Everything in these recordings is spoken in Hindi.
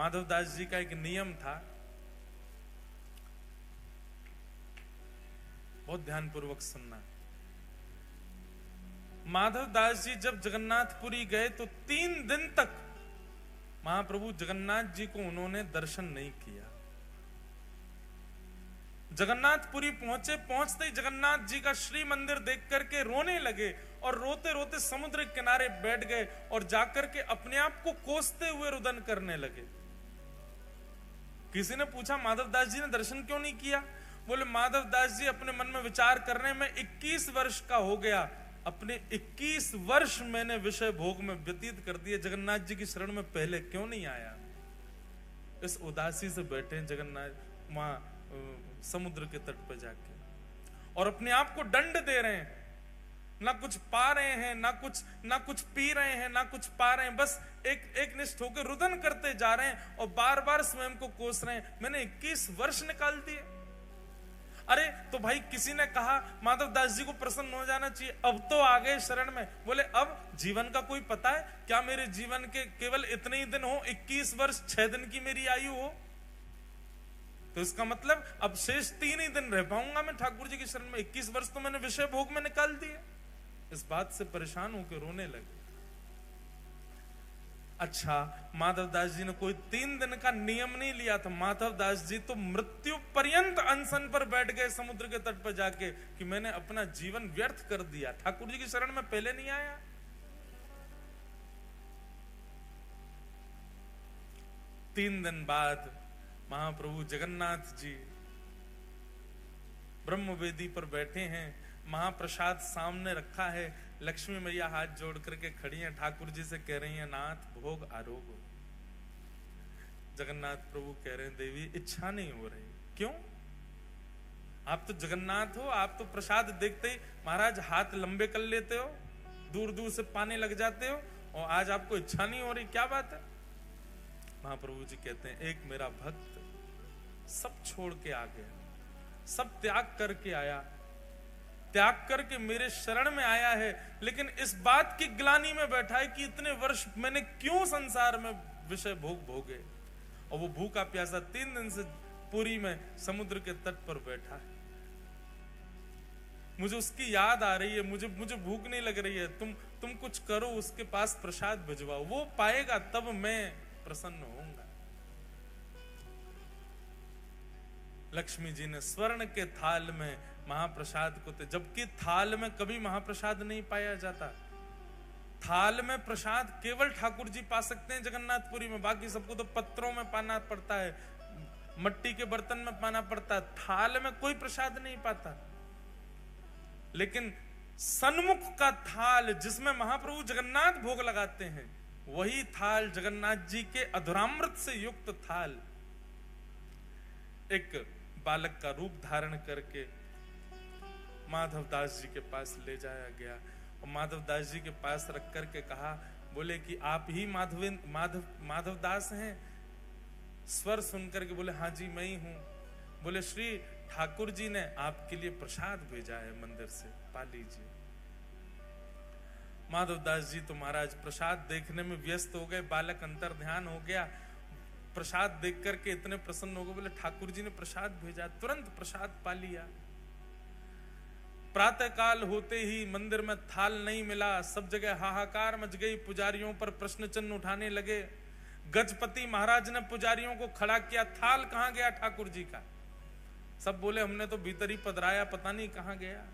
माधवदास जी का एक नियम था, बहुत ध्यानपूर्वक सुनना। माधवदास जी जब जगन्नाथपुरी गए तो 3 दिन तक महाप्रभु जगन्नाथ जी को उन्होंने दर्शन नहीं किया। जगन्नाथपुरी पहुंचे, पहुंचते ही जगन्नाथ जी का श्री मंदिर देख करके रोने लगे और रोते रोते समुद्र के किनारे बैठ गए और जाकर के अपने आप को कोसते हुए रुदन करने लगे। किसी ने पूछा माधवदास जी ने दर्शन क्यों नहीं किया? बोले माधवदास जी अपने मन में विचार करने में 21 वर्ष का हो गया, अपने 21 वर्ष मैंने विषय भोग में व्यतीत कर दिए, जगन्नाथ जी की शरण में पहले क्यों नहीं आया? इस उदासी से बैठे जगन्नाथ वहां समुद्र के तट पर जाके और अपने आप को दंड दे रहे हैं, ना कुछ पा रहे हैं, ना कुछ पी रहे हैं, ना कुछ पा रहे हैं, बस एक निष्ठ होकर रुदन करते जा रहे हैं और बार बार स्वयं को कोस रहे हैं, मैंने 21 वर्ष निकाल दिए। अरे तो भाई किसी ने कहा माधवदास जी को प्रसन्न हो जाना चाहिए, अब तो आ गए शरण में। बोले अब जीवन का कोई पता है क्या? मेरे जीवन के केवल इतने ही दिन हो, 21 वर्ष 6 दिन की मेरी आयु हो, तो इसका मतलब अब शेष 3 ही दिन रह पाऊंगा मैं ठाकुर जी की शरण में। 21 वर्ष तो मैंने विषय भोग में निकाल दिए। इस बात से परेशान होकर रोने लगे। अच्छा, माधवदास जी ने कोई 3 दिन का नियम नहीं लिया था, माधवदास जी तो मृत्यु पर्यंत अनशन पर बैठ गए समुद्र के तट पर जाके कि मैंने अपना जीवन व्यर्थ कर दिया, ठाकुर जी की शरण में पहले नहीं आया। तीन दिन बाद महाप्रभु जगन्नाथ जी ब्रह्मवेदी पर बैठे हैं, महाप्रसाद सामने रखा है, लक्ष्मी मैया हाथ जोड़ करके खड़ी हैं, ठाकुर जी से कह रही हैं नाथ भोग आरोग हो। जगन्नाथ प्रभु कह रहे हैं देवी इच्छा नहीं हो रही। क्यों? आप तो जगन्नाथ हो, आप तो प्रसाद देखते ही महाराज हाथ लंबे कर लेते हो, दूर दूर से पाने लग जाते हो, और आज आपको इच्छा नहीं हो रही, क्या बात है? महाप्रभु जी कहते हैं एक मेरा भक्त सब छोड़ के आ गया, सब त्याग करके आया, त्याग करके मेरे शरण में आया है, लेकिन इस बात की ग्लानि में बैठा है कि इतने वर्ष मैंने क्यों संसार में विषय भोग भोगे, और वो भूखा प्यासा 3 दिन से पुरी में समुद्र के तट पर बैठा है। मुझे उसकी याद आ रही है, मुझे भूख नहीं लग रही है, तुम कुछ करो, उसके पास प्रसाद भिजवाओ, वो पाएगा तब मैं प्रसन्न होऊंगा। लक्ष्मी जी ने स्वर्ण के थाल में महाप्रसाद को, जबकि थाल में कभी महाप्रसाद नहीं पाया जाता, थाल में प्रसाद केवल ठाकुर जी पा सकते हैं जगन्नाथपुरी में, बाकी सबको तो पत्रों में पाना पड़ता है, मट्टी के बर्तन में पाना पड़ता है, थाल में कोई प्रसाद नहीं पाता। लेकिन सन्मुख का थाल जिसमें महाप्रभु जगन्नाथ भोग लगाते हैं, वही थाल जगन्नाथ जी के अधुरामृत से युक्त थाल एक बालक का रूप धारण करके माधवदास जी के पास ले जाया गया, और माधवदास जी के पास रख करके कहा, बोले कि आप ही माधवदास हैं? स्वर सुनकर के बोले हाँ जी मैं ही हूं। बोले श्री ठाकुर जी ने आपके लिए प्रसाद भेजा है मंदिर से, पा लीजिए। माधवदास जी तो महाराज प्रसाद देखने में व्यस्त हो गए, बालक अंतर ध्यान हो गया, प्रसाद देख करके इतने प्रसन्न हो गए, बोले ठाकुर जी ने प्रसाद भेजा, तुरंत प्रसाद पा लिया। प्रातः काल होते ही मंदिर में थाल नहीं मिला, सब जगह हाहाकार मच गई, पुजारियों पर प्रश्न चिन्ह उठाने लगे। गजपति महाराज ने पुजारियों को खड़ा किया, थाल कहां गया ठाकुर जी का? सब बोले हमने तो भीतर ही पधराया, पता नहीं कहां गया।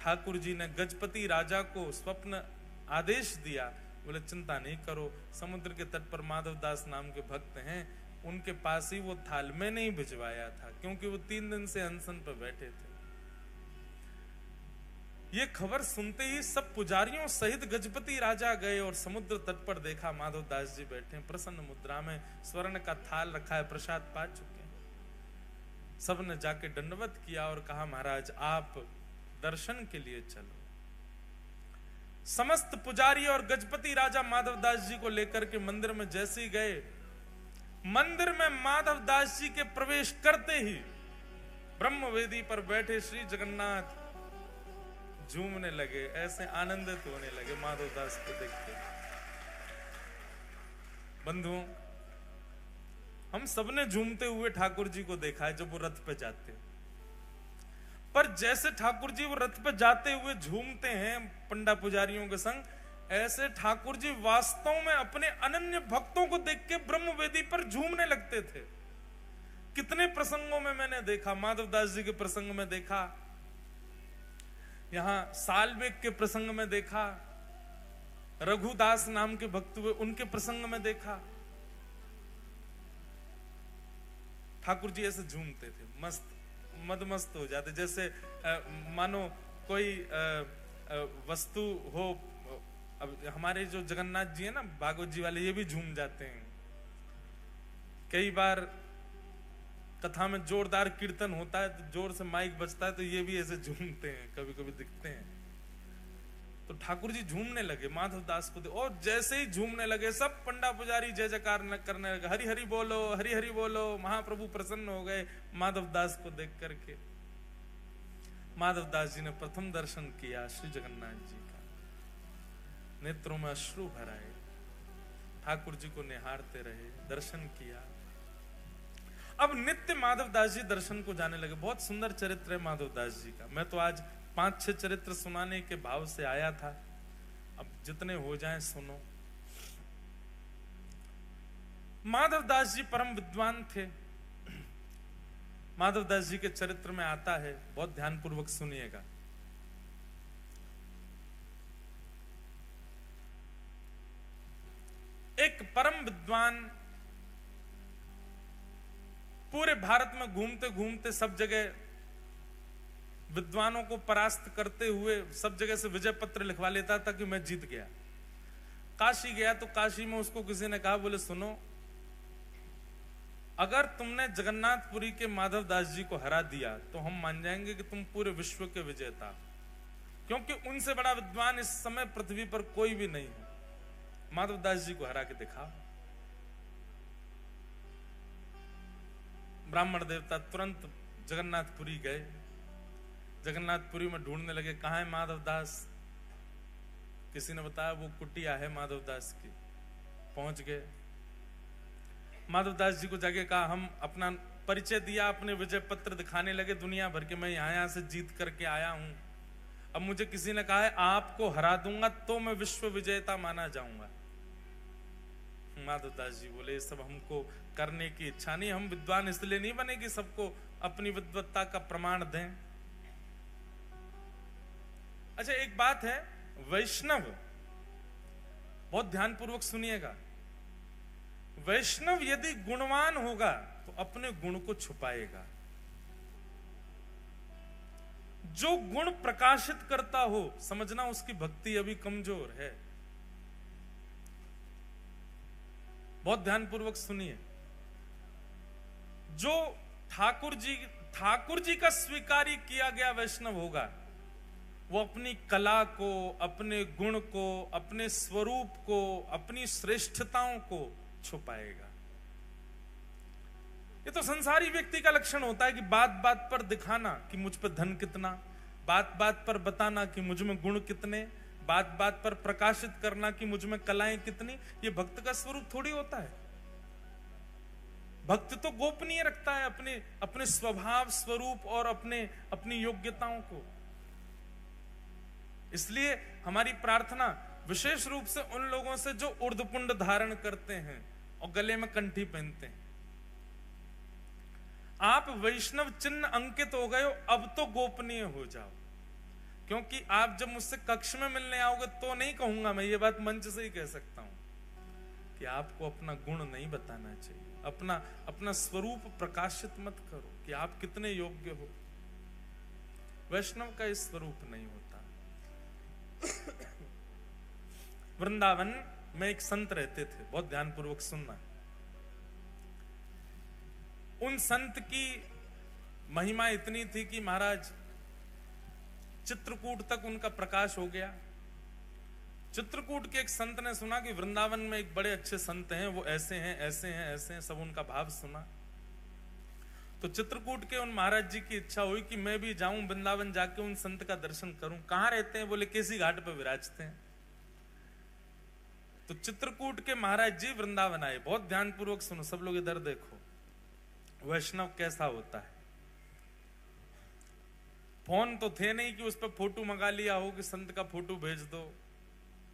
ठाकुर जी ने गजपति राजा को स्वप्न आदेश दिया, बोले चिंता नहीं करो, समुद्र के तट पर माधवदास नाम के भक्त हैं, उनके पास ही वो थाल में नहीं भिजवाया था, क्योंकि वो 3 दिन से अनशन पर बैठे थे। ये खबर सुनते ही सब पुजारियों सहित गजपति राजा गए और समुद्र तट पर देखा माधवदास जी बैठे हैं, प्रसन्न मुद्रा में, स्वर्ण का थाल रखा है, प्रसाद पा चुके हैं। सब ने जाके दंडवत किया और कहा महाराज आप दर्शन के लिए चलो। समस्त पुजारी और गजपति राजा माधवदास जी को लेकर के मंदिर में जैसे ही गए, मंदिर में माधवदास जी के प्रवेश करते ही ब्रह्मवेदी पर बैठे श्री जगन्नाथ झूमने लगे, ऐसे आनंदित होने लगे माधवदास को देख के। बंधुओं, हम सबने झूमते हुए ठाकुर जी को देखा है जब वो रथ पे जाते हैं, पर जैसे ठाकुर जी वो रथ पे जाते हुए झूमते हैं पंडा पुजारियों के संग, ऐसे ठाकुर जी वास्तव में अपने अनन्य भक्तों को देख के ब्रह्म वेदी पर झूमने लगते थे। कितने प्रसंगों में मैंने देखा, माधवदास जी के प्रसंग में देखा, यहां सालवेग के प्रसंग में देखा, रघुदास नाम के भक्त हुए उनके प्रसंग में देखा, ठाकुर जी ऐसे झूमते थे, मस्त मदमस्त हो जाते, जैसे मानो कोई वस्तु हो। अब हमारे जो जगन्नाथ जी है ना, भागवत जी वाले, ये भी झूम जाते हैं। कई बार कथा में जोरदार कीर्तन होता है तो जोर से माइक बजता है तो ये भी ऐसे झूमते हैं, कभी कभी दिखते हैं। तो ठाकुर जी झूमने लगे माधवदास को, और जैसे ही झूमने लगे सब पंडा पुजारी जय जयकार करने लगे, हरि हरि बोलो, हरि हरि बोलो। महाप्रभु प्रसन्न हो गए माधवदास को देख करके। माधवदास जी ने प्रथम दर्शन किया श्री जगन्नाथ जी का, नेत्रों में अश्रु भर आए, ठाकुर जी को निहारते रहे, दर्शन किया। अब नित्य माधवदास जी दर्शन को जाने लगे। बहुत सुंदर चरित्र है माधवदास जी का। मैं तो आज 5-6 चरित्र सुनाने के भाव से आया था, अब जितने हो जाएं सुनो। माधवदास जी परम विद्वान थे। माधवदास जी के चरित्र में आता है, बहुत ध्यानपूर्वक सुनिएगा। एक परम विद्वान पूरे भारत में घूमते घूमते सब जगह विद्वानों को परास्त करते हुए सब जगह से विजय पत्र लिखवा लेता था कि मैं जीत गया। काशी गया तो काशी में उसको किसी ने कहा, बोले सुनो, अगर तुमने जगन्नाथपुरी के माधवदास जी को हरा दिया तो हम मान जाएंगे कि तुम पूरे विश्व के विजेता, क्योंकि उनसे बड़ा विद्वान इस समय पृथ्वी पर कोई भी नहीं है। माधवदास जी को हरा के दिखा। ब्राह्मण देवता तुरंत जगन्नाथपुरी गए। जगन्नाथपुरी में ढूंढने लगे, कहां है माधवदास। किसी ने बताया वो कुटिया है माधवदास की। पहुंच गए, माधवदास जी को जाके कहा, हम अपना परिचय दिया, अपने विजय पत्र दिखाने लगे दुनिया भर के, मैं यहां से जीत करके आया हूं। अब मुझे किसी ने कहा है आपको हरा दूंगा तो मैं विश्व विजेता माना जाऊंगा। माधवदास जी बोले, ये सब हमको करने की इच्छा नहीं, हम विद्वान इसलिए नहीं बने कि सबको अपनी विद्वत्ता का प्रमाण दें। अच्छा, एक बात है, वैष्णव, बहुत ध्यानपूर्वक सुनिएगा, वैष्णव यदि गुणवान होगा तो अपने गुण को छुपाएगा। जो गुण प्रकाशित करता हो, समझना उसकी भक्ति अभी कमजोर है। बहुत ध्यानपूर्वक सुनिए। जो ठाकुर जी का स्वीकारी किया गया वैष्णव होगा, वो अपनी कला को, अपने गुण को, अपने स्वरूप को, अपनी श्रेष्ठताओं को छुपाएगा। ये तो संसारी व्यक्ति का लक्षण होता है कि बात बात पर दिखाना कि मुझ पर धन कितना, बात बात पर बताना कि मुझ में गुण कितने, बात बात पर प्रकाशित करना कि मुझ में कलाएं कितनी। ये भक्त का स्वरूप थोड़ी होता है। भक्त तो गोपनीय रखता है अपने स्वभाव, स्वरूप और अपनी योग्यताओं को। इसलिए हमारी प्रार्थना विशेष रूप से उन लोगों से जो ऊर्ध्वपुंड धारण करते हैं और गले में कंठी पहनते हैं। आप वैष्णव चिन्ह अंकित हो गए हो, अब तो गोपनीय हो जाओ। क्योंकि आप जब मुझसे कक्ष में मिलने आओगे तो नहीं कहूंगा, मैं ये बात मंच से ही कह सकता हूं कि आपको अपना गुण नहीं बताना चाहिए, अपना स्वरूप प्रकाशित मत करो कि आप कितने योग्य हो। वैष्णव का इस स्वरूप नहीं होता। वृंदावन में एक संत रहते थे, बहुत ध्यानपूर्वक सुनना। उन संत की महिमा इतनी थी कि महाराज चित्रकूट तक उनका प्रकाश हो गया। चित्रकूट के एक संत ने सुना कि वृंदावन में एक बड़े अच्छे संत हैं, वो ऐसे हैं, ऐसे हैं, ऐसे हैं, सब उनका भाव सुना। तो चित्रकूट के उन महाराज जी की इच्छा हुई कि मैं भी जाऊं वृंदावन, जाके उन संत का दर्शन करूं। कहां रहते हैं? बोले केसी घाट पर विराजते हैं। तो चित्रकूट के महाराज जी वृंदावन आए। बहुत ध्यानपूर्वक सुनो सब लोग, इधर देखो वैष्णव कैसा होता है। फोन तो थे नहीं कि उस पर फोटो मंगा लिया हो कि संत का फोटो भेज दो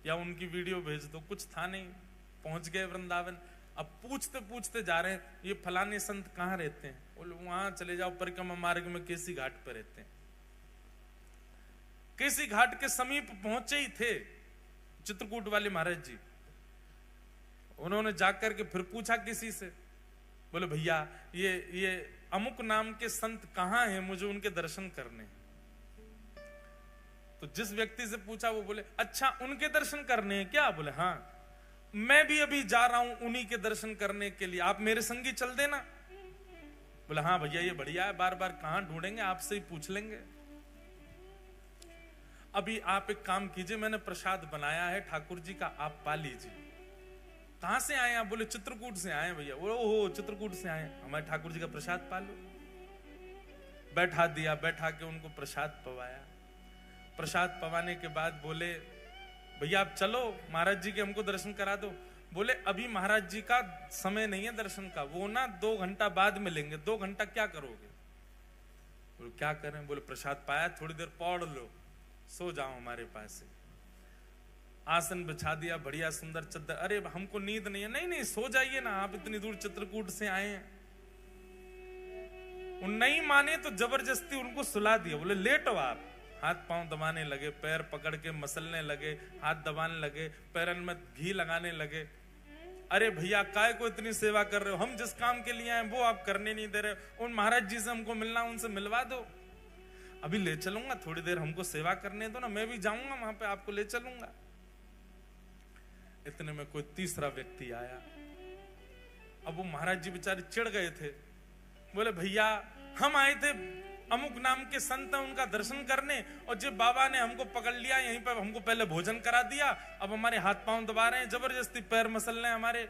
या उनकी वीडियो भेज दो, कुछ था नहीं। पहुंच गए वृंदावन। अब पूछते पूछते जा रहे हैं, ये फलाने संत कहाँ रहते हैं? बोले वहां चले जाओ, परिक्रमा मार्ग में केसी घाट पर रहते हैं। केसी घाट के समीप पहुंचे ही थे चित्रकूट वाले महाराज जी। उन्होंने जाकर के फिर पूछा किसी से, बोले भैया ये अमुक नाम के संत कहाँ हैं, मुझे उनके दर्शन करने हैं। तो जिस व्यक्ति से पूछा वो बोले अच्छा उनके दर्शन करने हैं क्या? बोले हाँ, मैं भी अभी जा रहा हूं उन्हीं के दर्शन करने के लिए, आप मेरे संगी चल देना। बोले हाँ भैया ये बढ़िया है, बार बार कहां ढूंढेंगे, आपसे ही पूछ लेंगे। अभी आप एक काम कीजिए, मैंने प्रसाद बनाया है ठाकुर जी का, आप पा लीजिए। कहां से आए आप? बोले चित्रकूट से आए भैया। ओहो चित्रकूट से आए, हमारे ठाकुर जी का प्रसाद पा लो। बैठा दिया, बैठा के उनको प्रसाद पवाया। प्रसाद पवाने के बाद बोले भैया आप चलो महाराज जी के हमको दर्शन करा दो। बोले अभी महाराज जी का समय नहीं है दर्शन का, वो ना 2 घंटा बाद मिलेंगे। 2 घंटा क्या करोगे? बोले क्या करें? बोले प्रसाद पाया, थोड़ी देर पौड़ लो, सो जाओ हमारे पास से। आसन बिछा दिया, बढ़िया सुंदर चद्दर। अरे हमको नींद नहीं है। नहीं नहीं सो जाइए ना, आप इतनी दूर चित्रकूट से आए हैं। वो नहीं माने तो जबरदस्ती उनको सुला दिया। बोले लेटो आप। हाथ पांव दबाने लगे, पैर पकड़ के मसलने लगे, हाथ दबाने लगे, पैरन में घी लगाने लगे। अरे भैया काय को इतनी सेवा कर रहे हो? हम जिस काम के लिए आए वो आप करने नहीं दे रहे। उन महाराज जी से हमको मिलना, उनसे मिलवा दो। अभी ले चलूंगा, थोड़ी देर हमको सेवा करने दो ना, मैं भी जाऊंगा वहां पे, आपको ले चलूंगा। इतने में कोई तीसरा व्यक्ति आया। अब वो महाराज जी बेचारे चिढ़ गए थे। बोले भैया हम आए थे अमुक नाम के संत हैं उनका दर्शन करने, और जब बाबा ने हमको पकड़ लिया यहीं पर, हमको पहले भोजन करा दिया, अब हमारे हाथ पांव दबा रहे हैं, जबरदस्ती पैर मसल रहे हैं हमारे।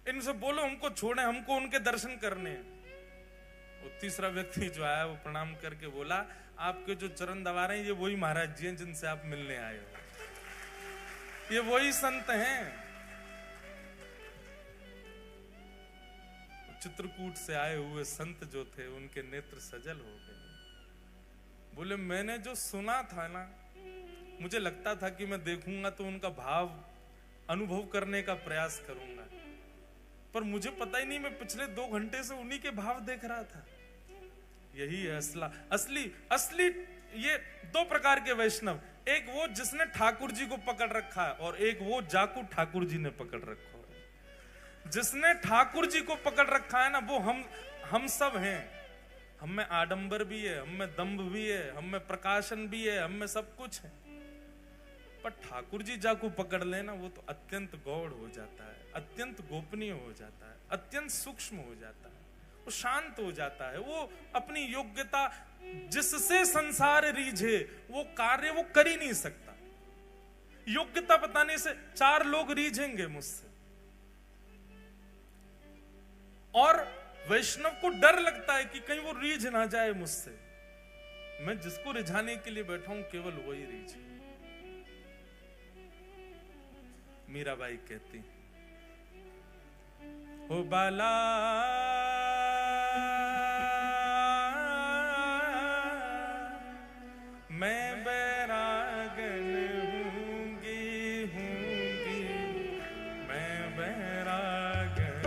इनसे बोलो हमको छोड़े, हमको उनके दर्शन करने। वो तीसरा व्यक्ति जो आया वो प्रणाम करके बोला आपके जो चरण दबा रहे हैं ये वही महाराज जी हैं जिनसे आप मिलने आए हो, ये वही संत हैं। चित्रकूट से आए हुए संत जो थे उनके नेत्र सजल हो गए। बोले मैंने जो सुना था ना, मुझे लगता था कि मैं देखूंगा तो उनका भाव अनुभव करने का प्रयास करूंगा, पर मुझे पता ही नहीं, मैं पिछले 2 घंटे से उन्हीं के भाव देख रहा था। यही है असली ये 2 प्रकार के वैष्णव, एक वो जिसने ठाकुर जी को पकड़ रखा है और एक वो जाकू ठाकुर जी ने पकड़ रखा है। जिसने ठाकुर जी को पकड़ रखा है ना वो हम सब हैं। हम में आडंबर भी है, हम में दंभ भी है, हम में प्रकाशन भी है, हम में सब कुछ है। पर ठाकुर जी जाकू पकड़ लेना वो तो अत्यंत गौड़ हो जाता है, अत्यंत गोपनीय हो जाता है, अत्यंत सूक्ष्म हो जाता है, वो शांत हो जाता है। वो अपनी योग्यता जिससे संसार रीझे वो कार्य वो कर ही नहीं सकता। योग्यता बताने से 4 लोग रीझेंगे मुझसे, और वैष्णव को डर लगता है कि कहीं वो रीझ ना जाए मुझसे। मैं जिसको रिझाने के लिए बैठा हूं केवल वही रीझे। मीराबाई कहती हो बाला मैं बैरागन हूंगी मैं बैरागन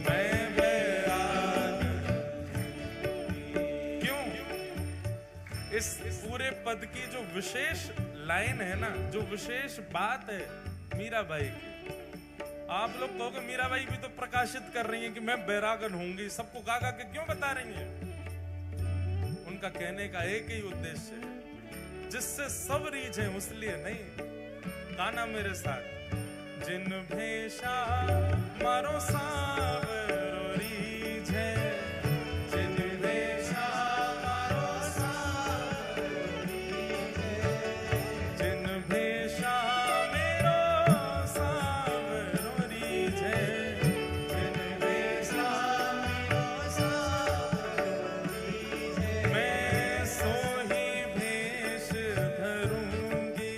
मैं बैरागन। क्यों? इस पूरे पद की जो विशेष लाइन है ना, जो विशेष बात है मीराबाई की। आप लोग कहोगे मीराबाई भी तो प्रकाशित कर रही है कि मैं बैरागन होंगी, सबको गा के क्यों बता रही है? उनका कहने का एक ही उद्देश्य है, जिससे सब रीझ है उसलिए नहीं। गाना मेरे साथ। जिन भेषा मारो सावरो रीझ है, जिन भेषा मारो सावरो रीझ है, जिन भेषा मेरो सावरो रीझ है, जिन भेषा मेरो सावरो रीझ है। मैं सोही भेष धरूंगी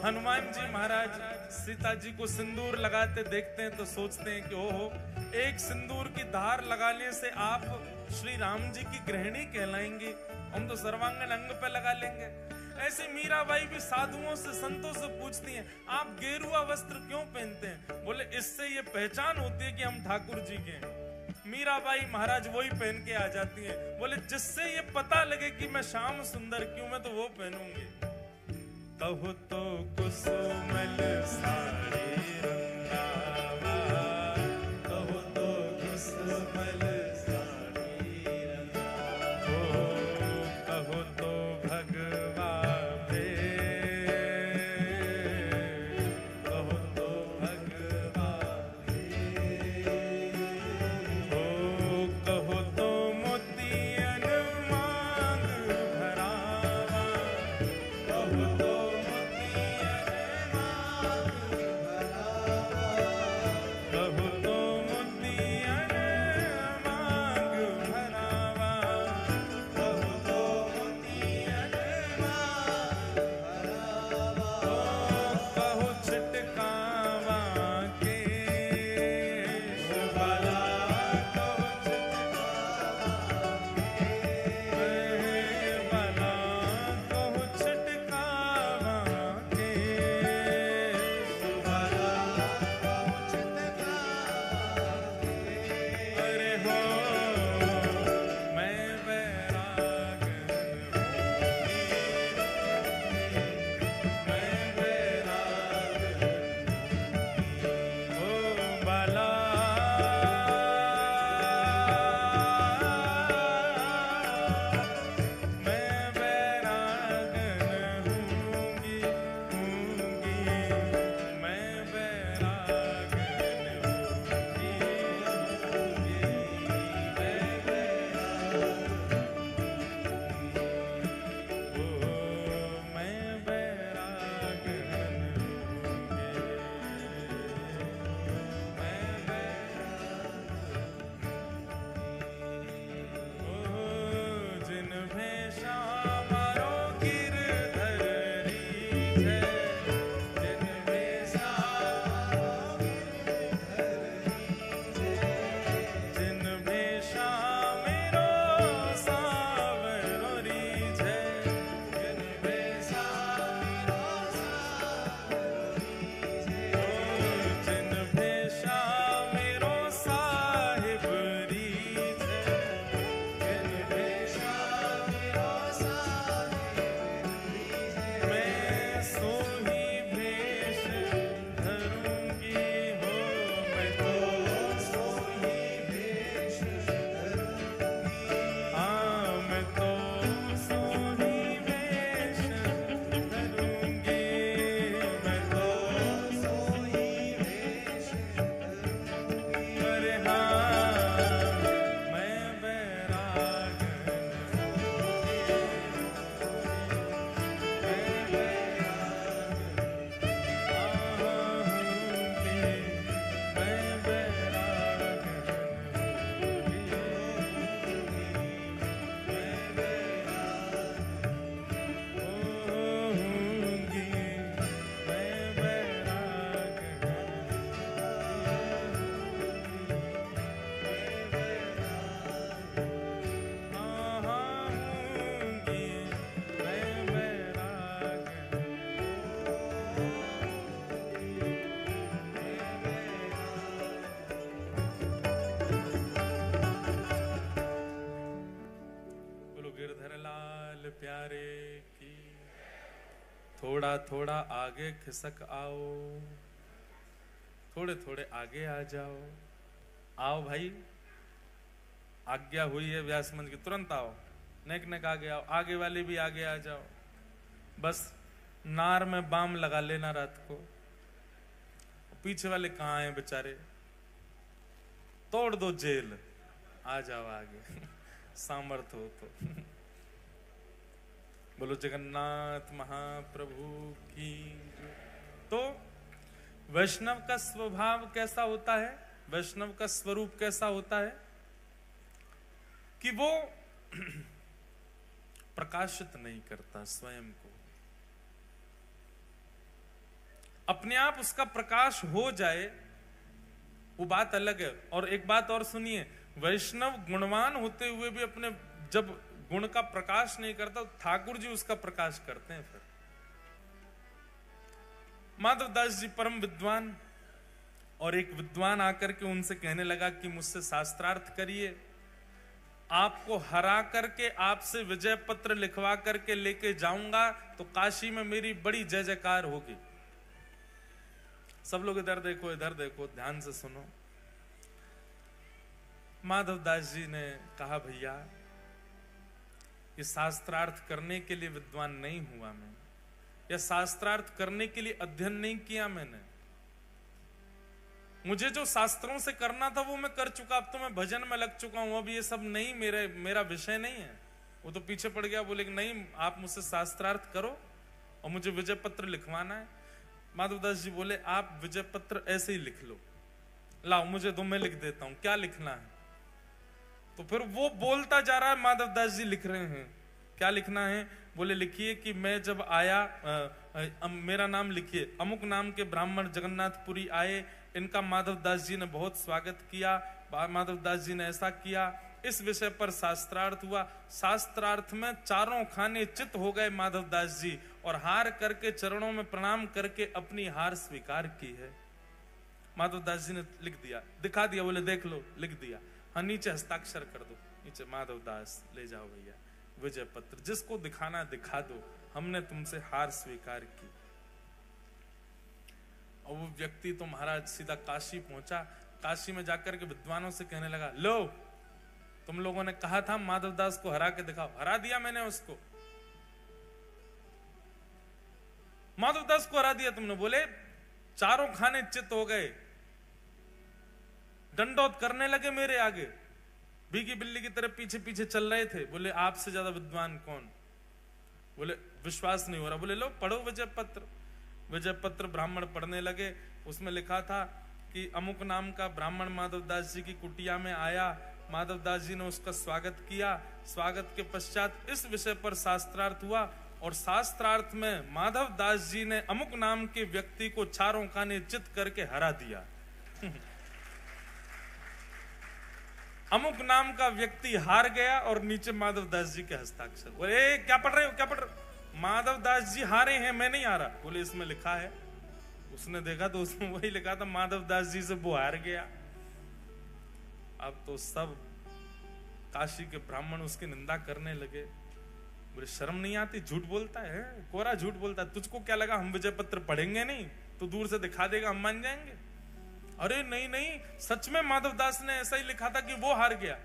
हनुमान जी महाराज सीता जी को सिंदूर लगाते देखते हैं तो सोचते हैं कि ओहो, एक सिंदूर की धार लगाने से आप श्री राम जी की गृहिणी कहलाएंगी, हम तो सर्वांगन अंग पे लगा लेंगे। ऐसे मीराबाई भी साधुओं से संतों से पूछती हैं, आप गेरुआ वस्त्र क्यों पहनते हैं? बोले इससे ये पहचान होती है कि हम ठाकुर जी के हैं। मीराबाई महाराज वही पहन के आ जाती हैं। बोले जिससे ये पता लगे कि मैं श्याम सुंदर क्यों, मैं तो वो पहनूंगी। कहो तो कुसुमल साड़ी रंगावा, कहो तो कुसुमल साड़ी रंगावा, कहो तो भगवा भे, कहो तो भगवा भे, कहो तो मोतियन मांग भरावा, कहो तो प्यारे की। थोड़ा थोड़ा आगे खिसक आओ, थोड़े थोड़े आगे आ जाओ। आओ भाई, आज्ञा हुई है व्यास मंच की, तुरंत आओ। नेक नेक आगे आओ, आगे वाले भी आगे आ जाओ। बस नार में बाम लगा लेना रात को। पीछे वाले कहाँ हैं बेचारे, तोड़ दो जेल, आ जाओ आगे सामर्थ हो तो। बोलो जगन्नाथ महाप्रभु की। तो वैष्णव का स्वभाव कैसा होता है, वैष्णव का स्वरूप कैसा होता है कि वो प्रकाशित नहीं करता स्वयं को। अपने आप उसका प्रकाश हो जाए वो बात अलग है। और एक बात और सुनिए, वैष्णव गुणवान होते हुए भी अपने जब गुण का प्रकाश नहीं करता तो ठाकुर जी उसका प्रकाश करते हैं। फिर माधवदास जी परम विद्वान, और एक विद्वान आकर के उनसे कहने लगा कि मुझसे शास्त्रार्थ करिए, आपको हरा करके आपसे विजय पत्र लिखवा करके लेके जाऊंगा तो काशी में मेरी बड़ी जय जयकार होगी। सब लोग इधर देखो, ध्यान से सुनो। माधवदास जी ने कहा, भैया ये शास्त्रार्थ करने के लिए विद्वान नहीं हुआ मैं, या शास्त्रार्थ करने के लिए अध्ययन नहीं किया मैंने। मुझे जो शास्त्रों से करना था वो मैं कर चुका, अब तो मैं भजन में लग चुका हूं, अब ये सब नहीं, मेरा विषय नहीं है। वो तो पीछे पड़ गया, बोले नहीं आप मुझसे शास्त्रार्थ करो और मुझे विजय पत्र लिखवाना है। माधवदास जी बोले आप विजय पत्र ऐसे ही लिख लो, लाओ मुझे दो, मैं लिख देता हूं, क्या लिखना है। तो फिर वो बोलता जा रहा है, माधवदास जी लिख रहे हैं, क्या लिखना है। बोले लिखिए कि मैं जब आया, मेरा नाम लिखिए, अमुक नाम के ब्राह्मण जगन्नाथपुरी आए, इनका माधवदास जी ने बहुत स्वागत किया, माधवदास जी ने ऐसा किया, इस विषय पर शास्त्रार्थ हुआ। शास्त्रार्थ में चारों खाने चित हो गए माधवदास जी, और हार करके चरणों में प्रणाम करके अपनी हार स्वीकार की है। माधवदास जी ने लिख दिया, दिखा दिया, बोले देख लो लिख दिया। हाँ नीचे हस्ताक्षर कर दो, नीचे माधवदास ले जाओ भैया विजय पत्र, जिसको दिखाना दिखा दो, हमने तुमसे हार स्वीकार की। और वो व्यक्ति तो महाराज सीधा काशी पहुंचा। काशी में जाकर के विद्वानों से कहने लगा, लो तुम लोगों ने कहा था माधवदास को हरा के दिखाओ, हरा दिया मैंने उसको, माधवदास को हरा दिया तुमने। बोले चारों खाने चित हो गए, दंडौत करने लगे मेरे आगे, भीगी बिल्ली की तरह पीछे पीछे चल रहे थे। बोले आपसे ज्यादा विद्वान कौन। बोले विश्वास नहीं हो रहा। बोले लो पढ़ो विजय पत्र। विजय पत्र ब्राह्मण पढ़ने लगे। उसमें लिखा था कि अमुक नाम का ब्राह्मण माधवदास जी की कुटिया में आया, माधवदास जी ने उसका स्वागत किया, स्वागत के पश्चात इस विषय पर शास्त्रार्थ हुआ, और शास्त्रार्थ में माधवदास जी ने अमुक नाम के व्यक्ति को चारों खाने चित करके हरा दिया। अमुक नाम का व्यक्ति हार गया और नीचे माधवदास जी के हस्ताक्षर। बोले क्या पढ़ रहे हो, क्या पढ़ रहे हो। माधवदास जी हारे हैं, मैं नहीं हारा। बोले इसमें लिखा है। उसने देखा तो उसमें वही लिखा था, माधवदास जी से वो हार गया। अब तो सब काशी के ब्राह्मण उसकी निंदा करने लगे। बोले शर्म नहीं आती, झूठ बोलता है, कोरा झूठ बोलता है, तुझको क्या लगा हम विजय पत्र पढ़ेंगे नहीं, तो दूर से दिखा देगा हम मान जाएंगे। अरे नहीं नहीं, सच में माधवदास ने ऐसा ही लिखा था कि वो हार गया।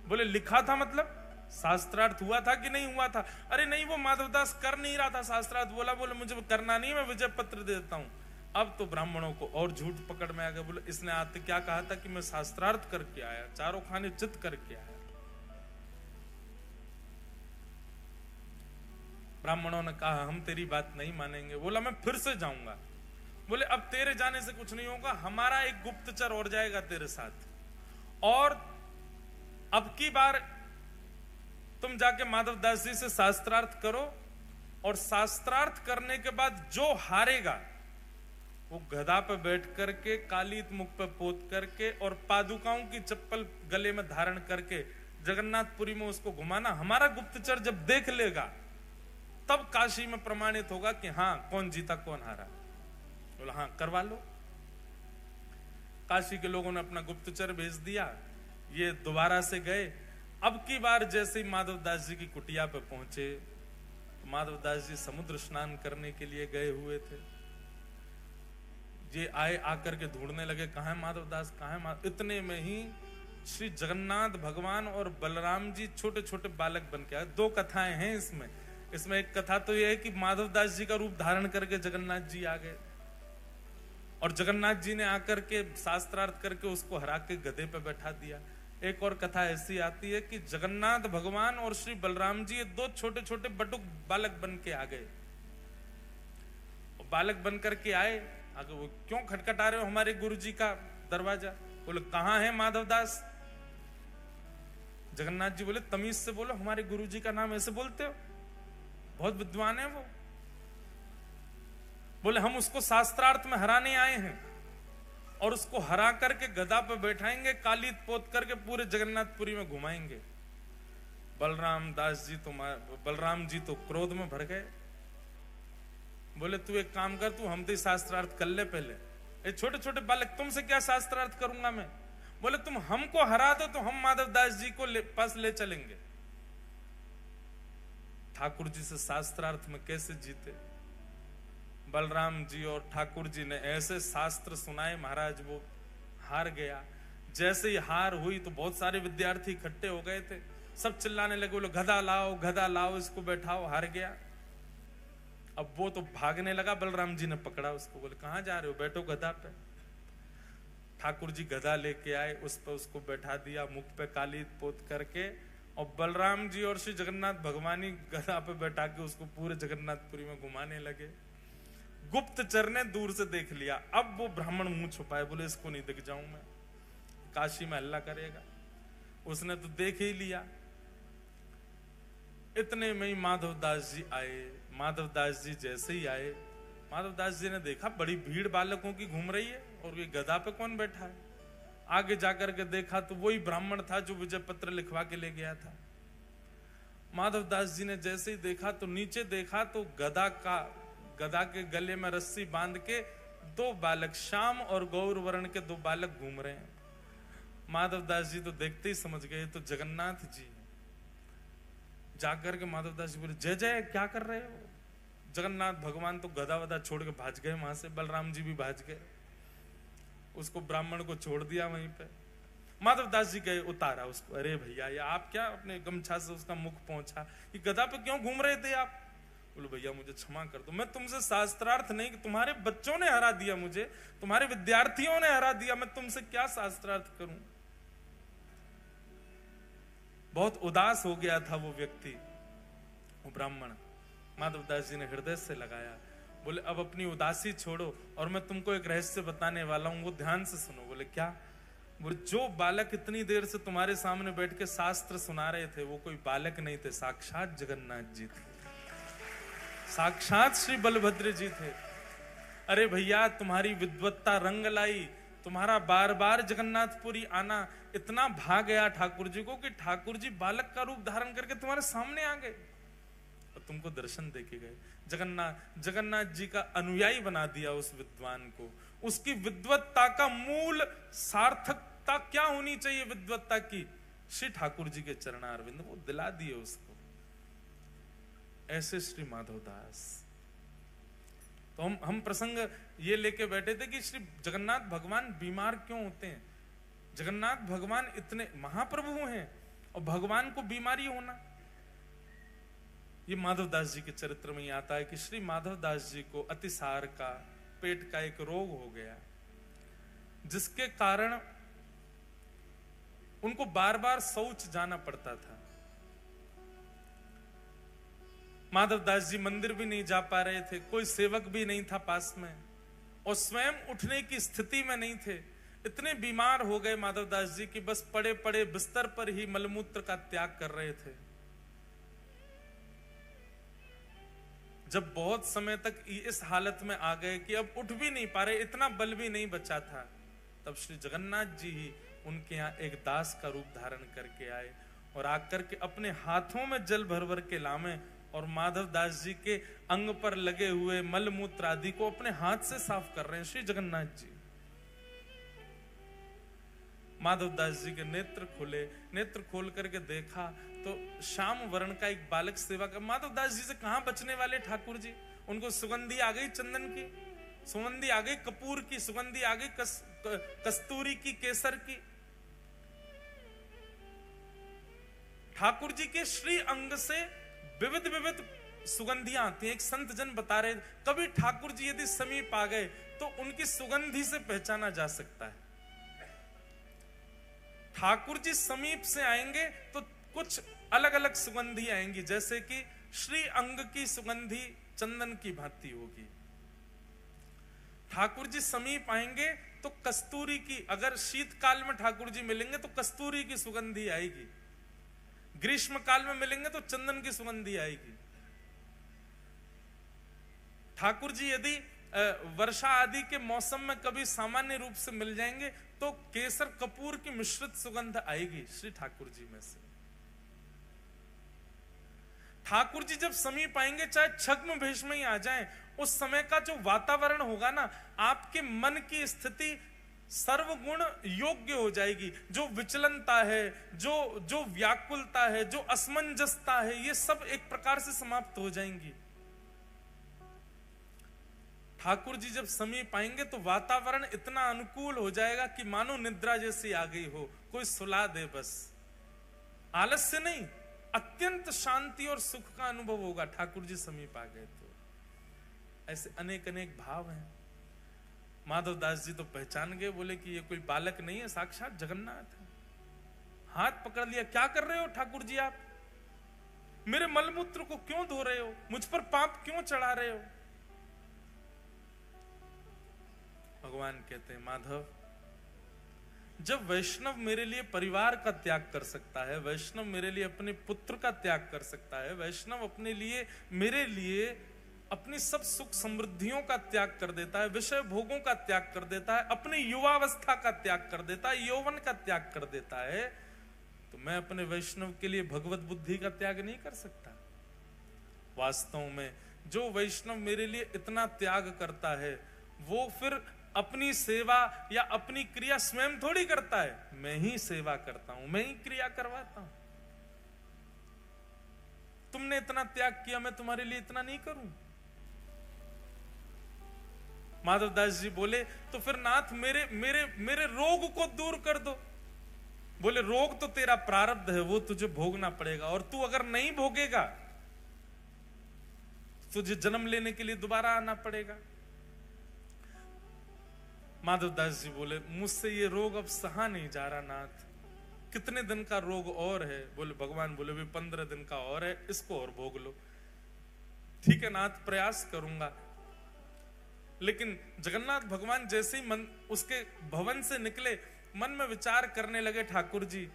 बोले लिखा था मतलब शास्त्रार्थ हुआ था कि नहीं हुआ था। अरे नहीं, वो माधवदास कर नहीं रहा था शास्त्रार्थ। बोले मुझे करना नहीं, मैं विजय पत्र दे देता हूं। अब तो ब्राह्मणों को और झूठ पकड़ में आ गया। बोले इसने आते क्या कहा था कि मैं शास्त्रार्थ करके आया, चारों खाने चित करके आया। ब्राह्मणों ने कहा हम तेरी बात नहीं मानेंगे। बोला मैं फिर से जाऊंगा। बोले अब तेरे जाने से कुछ नहीं होगा, हमारा एक गुप्तचर और जाएगा तेरे साथ, और अब की बार तुम जाके माधवदास जी से शास्त्रार्थ करो, और शास्त्रार्थ करने के बाद जो हारेगा वो गधा पे बैठ करके, कालीत मुख पे पोत करके और पादुकाओं की चप्पल गले में धारण करके जगन्नाथपुरी में उसको घुमाना। हमारा गुप्तचर जब देख लेगा तब काशी में प्रमाणित होगा कि हाँ कौन जीता कौन हारा। बोला हाँ करवा लो। काशी के लोगों ने अपना गुप्तचर भेज दिया, ये दोबारा से गए। अब की बार जैसे ही माधवदास जी की कुटिया पे पहुंचे, माधवदास जी समुद्र स्नान करने के लिए गए हुए थे। ये आए, आकर के ढूंढने लगे कहाँ है माधवदास, कहाँ है इतने में ही श्री जगन्नाथ भगवान और बलराम जी छोटे छोटे बालक बन के आए। दो कथाएं हैं इसमें एक कथा तो यह है कि माधवदास जी का रूप धारण करके जगन्नाथ जी आ गए, और जगन्नाथ जी ने आकर के शास्त्रार्थ करके उसको हरा के गधे पे बैठा दिया। एक और कथा ऐसी आती है कि जगन्नाथ भगवान और श्री बलराम जी दो छोटे छोटे बटुक बालक बन के आ गए। बालक बन करके आए, आगे वो क्यों खटखटा रहे हो हमारे गुरु जी का दरवाजा। बोले कहाँ है माधवदास। जगन्नाथ जी बोले तमीज से बोलो, हमारे गुरु जी का नाम ऐसे बोलते हो, बहुत विद्वान है वो। बोले हम उसको शास्त्रार्थ में हराने आए हैं और उसको हरा करके गदा पे बैठाएंगे, कालीत पोत करके पूरे जगन्नाथपुरी में घुमाएंगे। बलराम जी तो क्रोध में भर गए। बोले तू एक काम कर, तू हम तो शास्त्रार्थ कर ले पहले। ये छोटे छोटे बालक, तुमसे क्या शास्त्रार्थ करूंगा मैं? बोले तुम हमको हरा दो तो हम माधव दास जी को पास ले चलेंगे। ठाकुर जी से शास्त्रार्थ में कैसे जीते? बलराम जी और ठाकुर जी ने ऐसे शास्त्र सुनाए, महाराज वो हार गया। जैसे ही हार हुई तो बहुत सारे विद्यार्थी इकट्ठे हो गए थे, सब चिल्लाने लगे, बोलो गधा लाओ, इसको बैठाओ, हार गया। अब वो तो भागने लगा, बलराम जी ने पकड़ा उसको, बोले कहां जा रहे हो, बैठो गधा पे। ठाकुर जी गधा लेके आए, उस पर उसको बैठा दिया, मुख पे काली पोत करके, और बलराम जी और श्री जगन्नाथ भगवानी गधा पे बैठा के उसको पूरे जगन्नाथपुरी में घुमाने लगे। गुप्तचर ने दूर से देख लिया। अब वो ब्राह्मण मुंह छुपाए, बोले इसको नहीं दिख जाऊं मैं, काशी में हल्ला करेगा। उसने तो देख ही लिया। इतने में ही माधवदास जी आए। माधवदास जी जैसे ही आए, माधवदास जी ने देखा बड़ी भीड़ बालकों की घूम रही है और ये गधा पे कौन बैठा है। आगे जाकर के देखा तो वही ब्राह्मण था जो विजय पत्र लिखवा के ले गया था। माधवदास जी ने जैसे ही देखा तो नीचे देखा तो गधा के गले में रस्सी बांध के दो बालक, श्याम और गौर वर्ण के दो बालक घूम रहे हैं। माधवदास जी तो देखते ही समझ गए तो जगन्नाथ जी। जाकर के माधवदास जी बोले जय जय, क्या कर रहे हो? जगन्नाथ भगवान तो गधा वधा छोड़ के भाज गए वहां से, बलराम जी भी भाज गए। उसको ब्राह्मण को छोड़ दिया वहीं पे। माधवदास जी गए, उतारा उसको। अरे भैया ये आप क्या अपने गमछा से उसका मुख पहुंचा, ये गधा पे क्यों घूम रहे थे आप? बोले भैया मुझे क्षमा कर दो, मैं तुमसे शास्त्रार्थ नहीं, तुम्हारे बच्चों ने हरा दिया मुझे, तुम्हारे विद्यार्थियों ने हरा दिया, मैं तुमसे क्या शास्त्रार्थ करूं। बहुत उदास हो गया था वो व्यक्ति, वो ब्राह्मण। माधवदास जी ने हृदय से लगाया, बोले अब अपनी उदासी छोड़ो और मैं तुमको एक रहस्य बताने वाला हूं, वो ध्यान से सुनो। बोले क्या? बोले जो बालक इतनी देर से तुम्हारे सामने बैठ के शास्त्र सुना रहे थे वो कोई बालक नहीं थे, साक्षात जगन्नाथ जी थे, साक्षात श्री बलभद्र जी थे। अरे भैया तुम्हारी विद्वत्ता रंग लाई, तुम्हारा बार बार जगन्नाथपुरी आना इतना भा गया ठाकुर जी को कि ठाकुर जी बालक का रूप धारण करके तुम्हारे सामने आ गए और तुमको दर्शन देके गए। जगन्नाथ जी का अनुयायी बना दिया उस विद्वान को। उसकी विद्वत्ता का मूल सार्थकता क्या होनी चाहिए विद्वत्ता की? श्री ठाकुर जी के चरणारविंद, वो दिला दिए उसको। ऐसे श्री माधवदास। तो हम प्रसंग ये लेके बैठे थे कि श्री जगन्नाथ भगवान बीमार क्यों होते हैं। जगन्नाथ भगवान इतने महाप्रभु हैं और भगवान को बीमारी होना, ये माधवदास जी के चरित्र में ही आता है कि श्री माधवदास जी को अतिसार का, पेट का एक रोग हो गया, जिसके कारण उनको बार बार शौच जाना पड़ता था। माधवदास जी मंदिर भी नहीं जा पा रहे थे, कोई सेवक भी नहीं था पास में, और स्वयं उठने की स्थिति में नहीं थे। इतने बीमार हो गए माधवदास जी कि बस पड़े पड़े बिस्तर पर ही मलमूत्र का त्याग कर रहे थे। जब बहुत समय तक इस हालत में आ गए कि अब उठ भी नहीं पा रहे, इतना बल भी नहीं बचा था, तब श्री जगन्नाथ जी ही उनके यहाँ एक दास का रूप धारण करके आए और आकर के अपने हाथों में जल भर भर के लामे और माधवदास जी के अंग पर लगे हुए मल मूत्र आदि को अपने हाथ से साफ कर रहे हैं श्री जगन्नाथ जी। माधवदास जी के नेत्र खुले, नेत्र खोल करके देखा तो श्याम वर्ण का एक बालक सेवा का। माधवदास जी से कहां बचने वाले ठाकुर जी, उनको सुगंधी आ गई, चंदन की सुगंधी आ गई, कपूर की सुगंधी आ गई, कस्तूरी की, केसर की। ठाकुर जी के श्री अंग से विविध विविध सुगंधियां आती हैं। एक संत जन बता रहे, कभी ठाकुर जी यदि समीप आ गए तो उनकी सुगंधी से पहचाना जा सकता है। ठाकुर जी समीप से आएंगे तो कुछ अलग अलग सुगंधी आएंगी, जैसे कि श्री अंग की सुगंधी चंदन की भांति होगी। ठाकुर जी समीप आएंगे तो कस्तूरी की, अगर शीतकाल में ठाकुर जी मिलेंगे तो कस्तूरी की सुगंधी आएगी, ग्रीष्म काल में मिलेंगे तो चंदन की सुगंधी आएगी। ठाकुर जी यदि वर्षा आदि के मौसम में कभी सामान्य रूप से मिल जाएंगे तो केसर कपूर की मिश्रित सुगंध आएगी श्री ठाकुर जी में से। ठाकुर जी जब समीप आएंगे, चाहे छद्म भेष में ही आ जाएं, उस समय का जो वातावरण होगा ना, आपके मन की स्थिति सर्वगुण योग्य हो जाएगी। जो विचलनता है, जो व्याकुलता है, जो असमंजसता है, ये सब एक प्रकार से समाप्त हो जाएंगी। ठाकुर जी जब समीप आएंगे तो वातावरण इतना अनुकूल हो जाएगा कि मानो निद्रा जैसी आ गई हो, कोई सुला दे बस। आलस्य नहीं, अत्यंत शांति और सुख का अनुभव होगा ठाकुर जी समीप आ गए तो। ऐसे अनेक अनेक भाव हैं। माधवदास जी तो पहचान गए, बोले कि ये कोई बालक नहीं है, साक्षात जगन्नाथ है। हाथ पकड़ लिया, क्या कर रहे हो ठाकुर जी आप? मेरे मलमूत्र को क्यों धो रहे हो? मुझ पर पाप क्यों चढ़ा रहे हो? भगवान कहते हैं, माधव, जब वैष्णव मेरे लिए परिवार का त्याग कर सकता है, वैष्णव मेरे लिए अपने पुत्र का त्याग कर सकता है, वैष्णव अपने लिए, मेरे लिए अपनी सब सुख समृद्धियों का त्याग कर देता है, विषय भोगों का त्याग कर देता है, अपनी युवावस्था का त्याग कर देता है, यौवन का त्याग कर देता है, तो मैं अपने वैष्णव के लिए भगवत बुद्धि का त्याग नहीं कर सकता? वास्तव में जो वैष्णव मेरे लिए इतना त्याग करता है, वो फिर अपनी सेवा या अपनी क्रिया स्वयं थोड़ी करता है, मैं ही सेवा करता हूं, मैं ही क्रिया करवाता हूं। तुमने इतना त्याग किया, मैं तुम्हारे लिए इतना नहीं करूं? माधवदास जी बोले, तो फिर नाथ मेरे मेरे मेरे रोग को दूर कर दो। बोले, रोग तो तेरा प्रारब्ध है, वो तुझे भोगना पड़ेगा, और तू अगर नहीं भोगेगा तुझे जन्म लेने के लिए दोबारा आना पड़ेगा। माधवदास जी बोले, मुझसे ये रोग अब सहा नहीं जा रहा नाथ, कितने दिन का रोग और है? बोले, भगवान बोले, भी 15 दिन का और है, इसको और भोग लो। ठीक है नाथ, प्रयास करूंगा। लेकिन जगन्नाथ भगवान जैसे ही मन उसके भवन से निकले, मन में विचार करने लगे, ठाकुर जी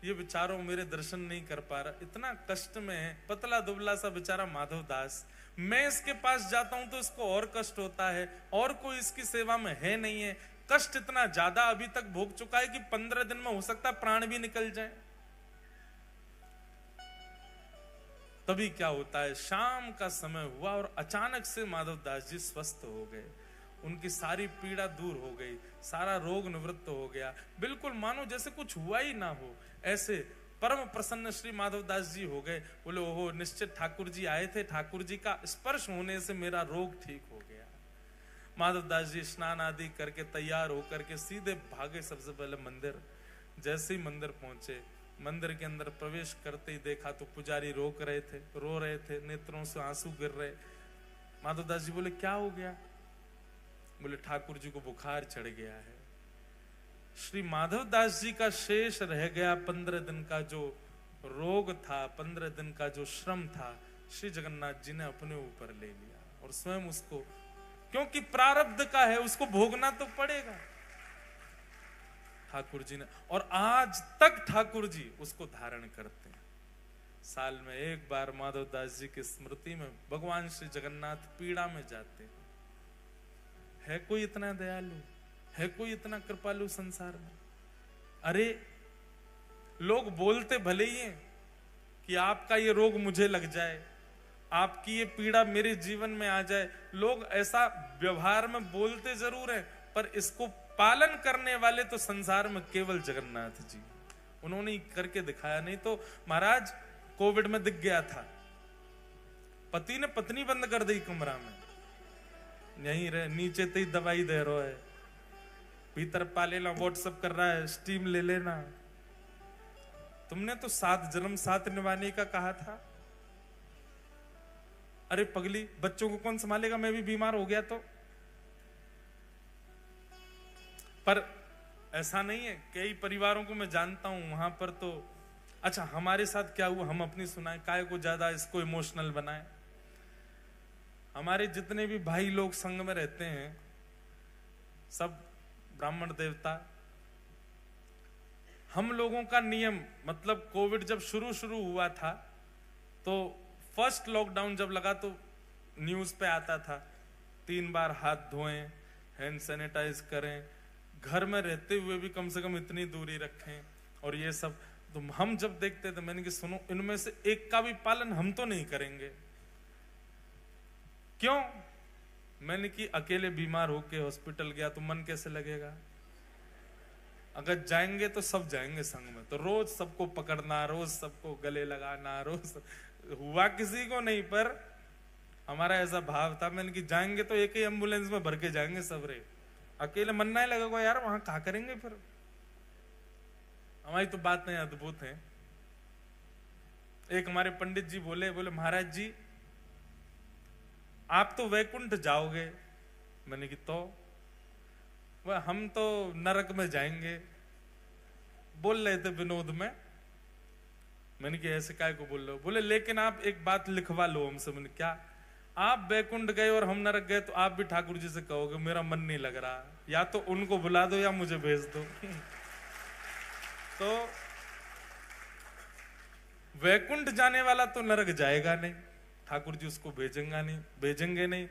ये विचारों मेरे दर्शन नहीं कर पा रहा, इतना कष्ट में है, पतला दुबला सा बेचारा माधवदास, मैं इसके पास जाता हूं तो इसको और कष्ट होता है, और कोई इसकी सेवा में है नहीं है, कष्ट इतना ज्यादा अभी तक भोग चुका है कि 15 दिन में हो सकता है प्राण भी निकल जाए। तभी क्या होता है, शाम का समय हुआ और अचानक से माधवदास जी स्वस्थ हो गए, उनकी सारी पीड़ा दूर हो गई, सारा रोग निवृत्त हो गया, बिल्कुल मानो जैसे कुछ हुआ ही ना हो, ऐसे परम प्रसन्न श्री माधवदास जी हो गए। बोले, ओहो, निश्चित ठाकुर जी आए थे, ठाकुर जी का स्पर्श होने से मेरा रोग ठीक हो गया। माधवदास जी स्नान आदि करके तैयार होकर के सीधे भागे सबसे पहले मंदिर। जैसे ही मंदिर पहुंचे, मंदिर के अंदर प्रवेश करते ही देखा तो पुजारी रोक रहे थे, रो रहे थे, नेत्रों से आंसू गिर रहे। माधवदास जी बोले, क्या हो गया? बोले, ठाकुर जी को बुखार चढ़ गया है। श्री माधवदास जी का शेष रह गया 15 दिन का जो रोग था, 15 दिन का जो श्रम था, श्री जगन्नाथ जी ने अपने ऊपर ले लिया, और स्वयं उसको, क्योंकि प्रारब्ध का है, उसको भोगना तो पड़ेगा ठाकुर जी ने। और आज तक ठाकुर जी उसको धारण करते हैं। साल में एक बार माधवदास जी की स्मृति में भगवान श्री जगन्नाथ पीड़ा में जाते हैं। है कोई इतना दयालु, है कोई इतना कृपालु संसार में? अरे लोग बोलते भले ही हैं कि आपका ये रोग मुझे लग जाए, आपकी ये पीड़ा मेरे जीवन में आ जाए, लोग ऐसा व्यवहार में बोलते जरूर हैं, पर इसको पालन करने वाले तो संसार में केवल जगन्नाथ जी, उन्होंने ही करके दिखाया। नहीं तो महाराज कोविड में दिख गया था, पति ने पत्नी बंद कर दी कमरा में, यहीं रहे, नीचे तो ही दवाई दे रहा है, भीतर पा लेना, व्हाट्सएप कर रहा है, स्टीम ले लेना। तुमने तो 7 जन्म 7 निभाने का कहा था। अरे पगली, बच्चों को कौन संभालेगा? मैं भी बीमार हो गया तो। पर ऐसा नहीं है, कई परिवारों को मैं जानता हूं, वहां पर तो अच्छा हमारे साथ क्या हुआ हम अपनी सुनाए, काय को ज्यादा इसको इमोशनल बनाए। हमारे जितने भी भाई लोग संग में रहते हैं, सब ब्राह्मण देवता, हम लोगों का नियम, मतलब कोविड जब शुरू हुआ था तो फर्स्ट लॉकडाउन जब लगा तो न्यूज पे आता था 3 बार हाथ धोएं, हैंड सैनिटाइज करें, घर में रहते हुए भी कम से कम इतनी दूरी रखें, और ये सब। तो हम जब देखते थे, मैंने कि सुनो, इनमें से एक का भी पालन हम तो नहीं करेंगे। क्यों? मैंने कि अकेले बीमार होके हॉस्पिटल गया तो मन कैसे लगेगा? अगर जाएंगे तो सब जाएंगे संग में, तो रोज सबको पकड़ना, रोज सबको गले लगाना, रोज हुआ किसी को नहीं, पर हमारा ऐसा भाव था। मैंने कि जाएंगे तो एक ही एम्बुलेंस में भर के जाएंगे सब रे, अकेले मन नहीं लगेगा यार, वहां कहा करेंगे फिर। हमारी तो बात नहीं अद्भुत है। एक हमारे पंडित जी बोले महाराज जी आप तो वैकुंठ जाओगे। मैंने कि तो वह हम तो नरक में जाएंगे। बोल रहे थे विनोद में। मैंने कि ऐसे काय को बोल रहे हो? बोले लेकिन आप एक बात लिखवा लो हमसे। मैंने क्या? आप वैकुंठ गए और हम नरक गए तो आप भी ठाकुर जी से कहोगे मेरा मन नहीं लग रहा, या तो उनको बुला दो या मुझे भेज दो। तो वैकुंठ जाने वाला तो नरक जाएगा नहीं, ठाकुर जी उसको भेजेंगे नहीं।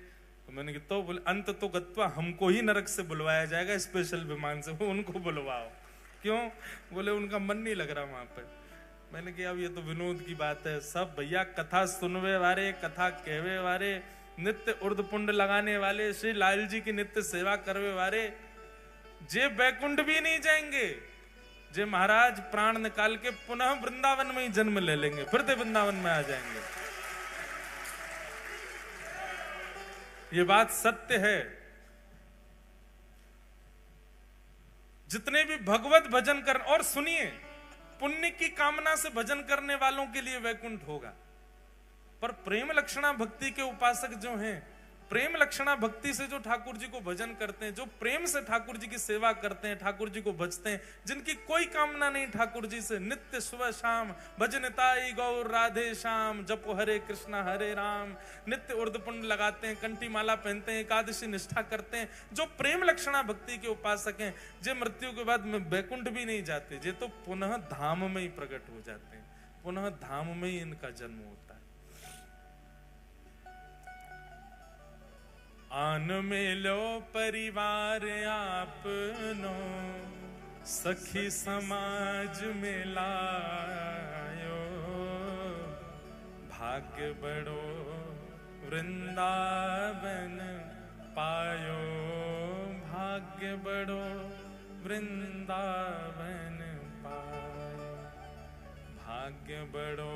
तो मैंने कि तो बोले अंत तो गत्वा हमको ही नरक से बुलवाया जाएगा स्पेशल विमान से, वो उनको बुलवाओ। क्यों? बोले उनका मन नहीं लग रहा वहां पे। मैंने कहा अब ये तो विनोद की बात है, सब भैया कथा सुनवे वाले, कथा कहवे वाले, नित्य उर्द पुंड लगाने वाले, श्री लाल जी की नित्य सेवा करवे वाले, जे बैकुंठ भी नहीं जाएंगे, जे महाराज प्राण निकाल के पुनः वृंदावन में ही जन्म ले लेंगे, फिर से वृंदावन में आ जाएंगे। ये बात सत्य है। जितने भी भगवत भजन कर, और सुनिए, पुण्य की कामना से भजन करने वालों के लिए वैकुंठ होगा, पर प्रेम लक्षणा भक्ति के उपासक जो हैं, प्रेम लक्षणा भक्ति से जो ठाकुर जी को भजन करते हैं, जो प्रेम से ठाकुर जी की सेवा करते हैं, ठाकुर जी को भजते हैं, जिनकी कोई कामना नहीं ठाकुर जी से, नित्य सुबह शाम भजनताई गौर राधे श्याम, जपो हरे कृष्णा हरे राम, नित्य उर्दपुंड लगाते हैं, कंठी माला पहनते हैं, एकादशी निष्ठा करते हैं, जो प्रेम लक्षणा भक्ति के उपासक हैं, जे मृत्यु के बाद में बैकुंठ भी नहीं जाते, जे तो पुनः धाम में ही प्रकट हो जाते हैं, पुनः धाम में ही इनका जन्म होता है। आन मिलो परिवार आपनो, सखी समाज में लायो, भाग्य बड़ो वृंदावन पायो, भाग्य बड़ो वृंदावन पायो, भाग्य बड़ो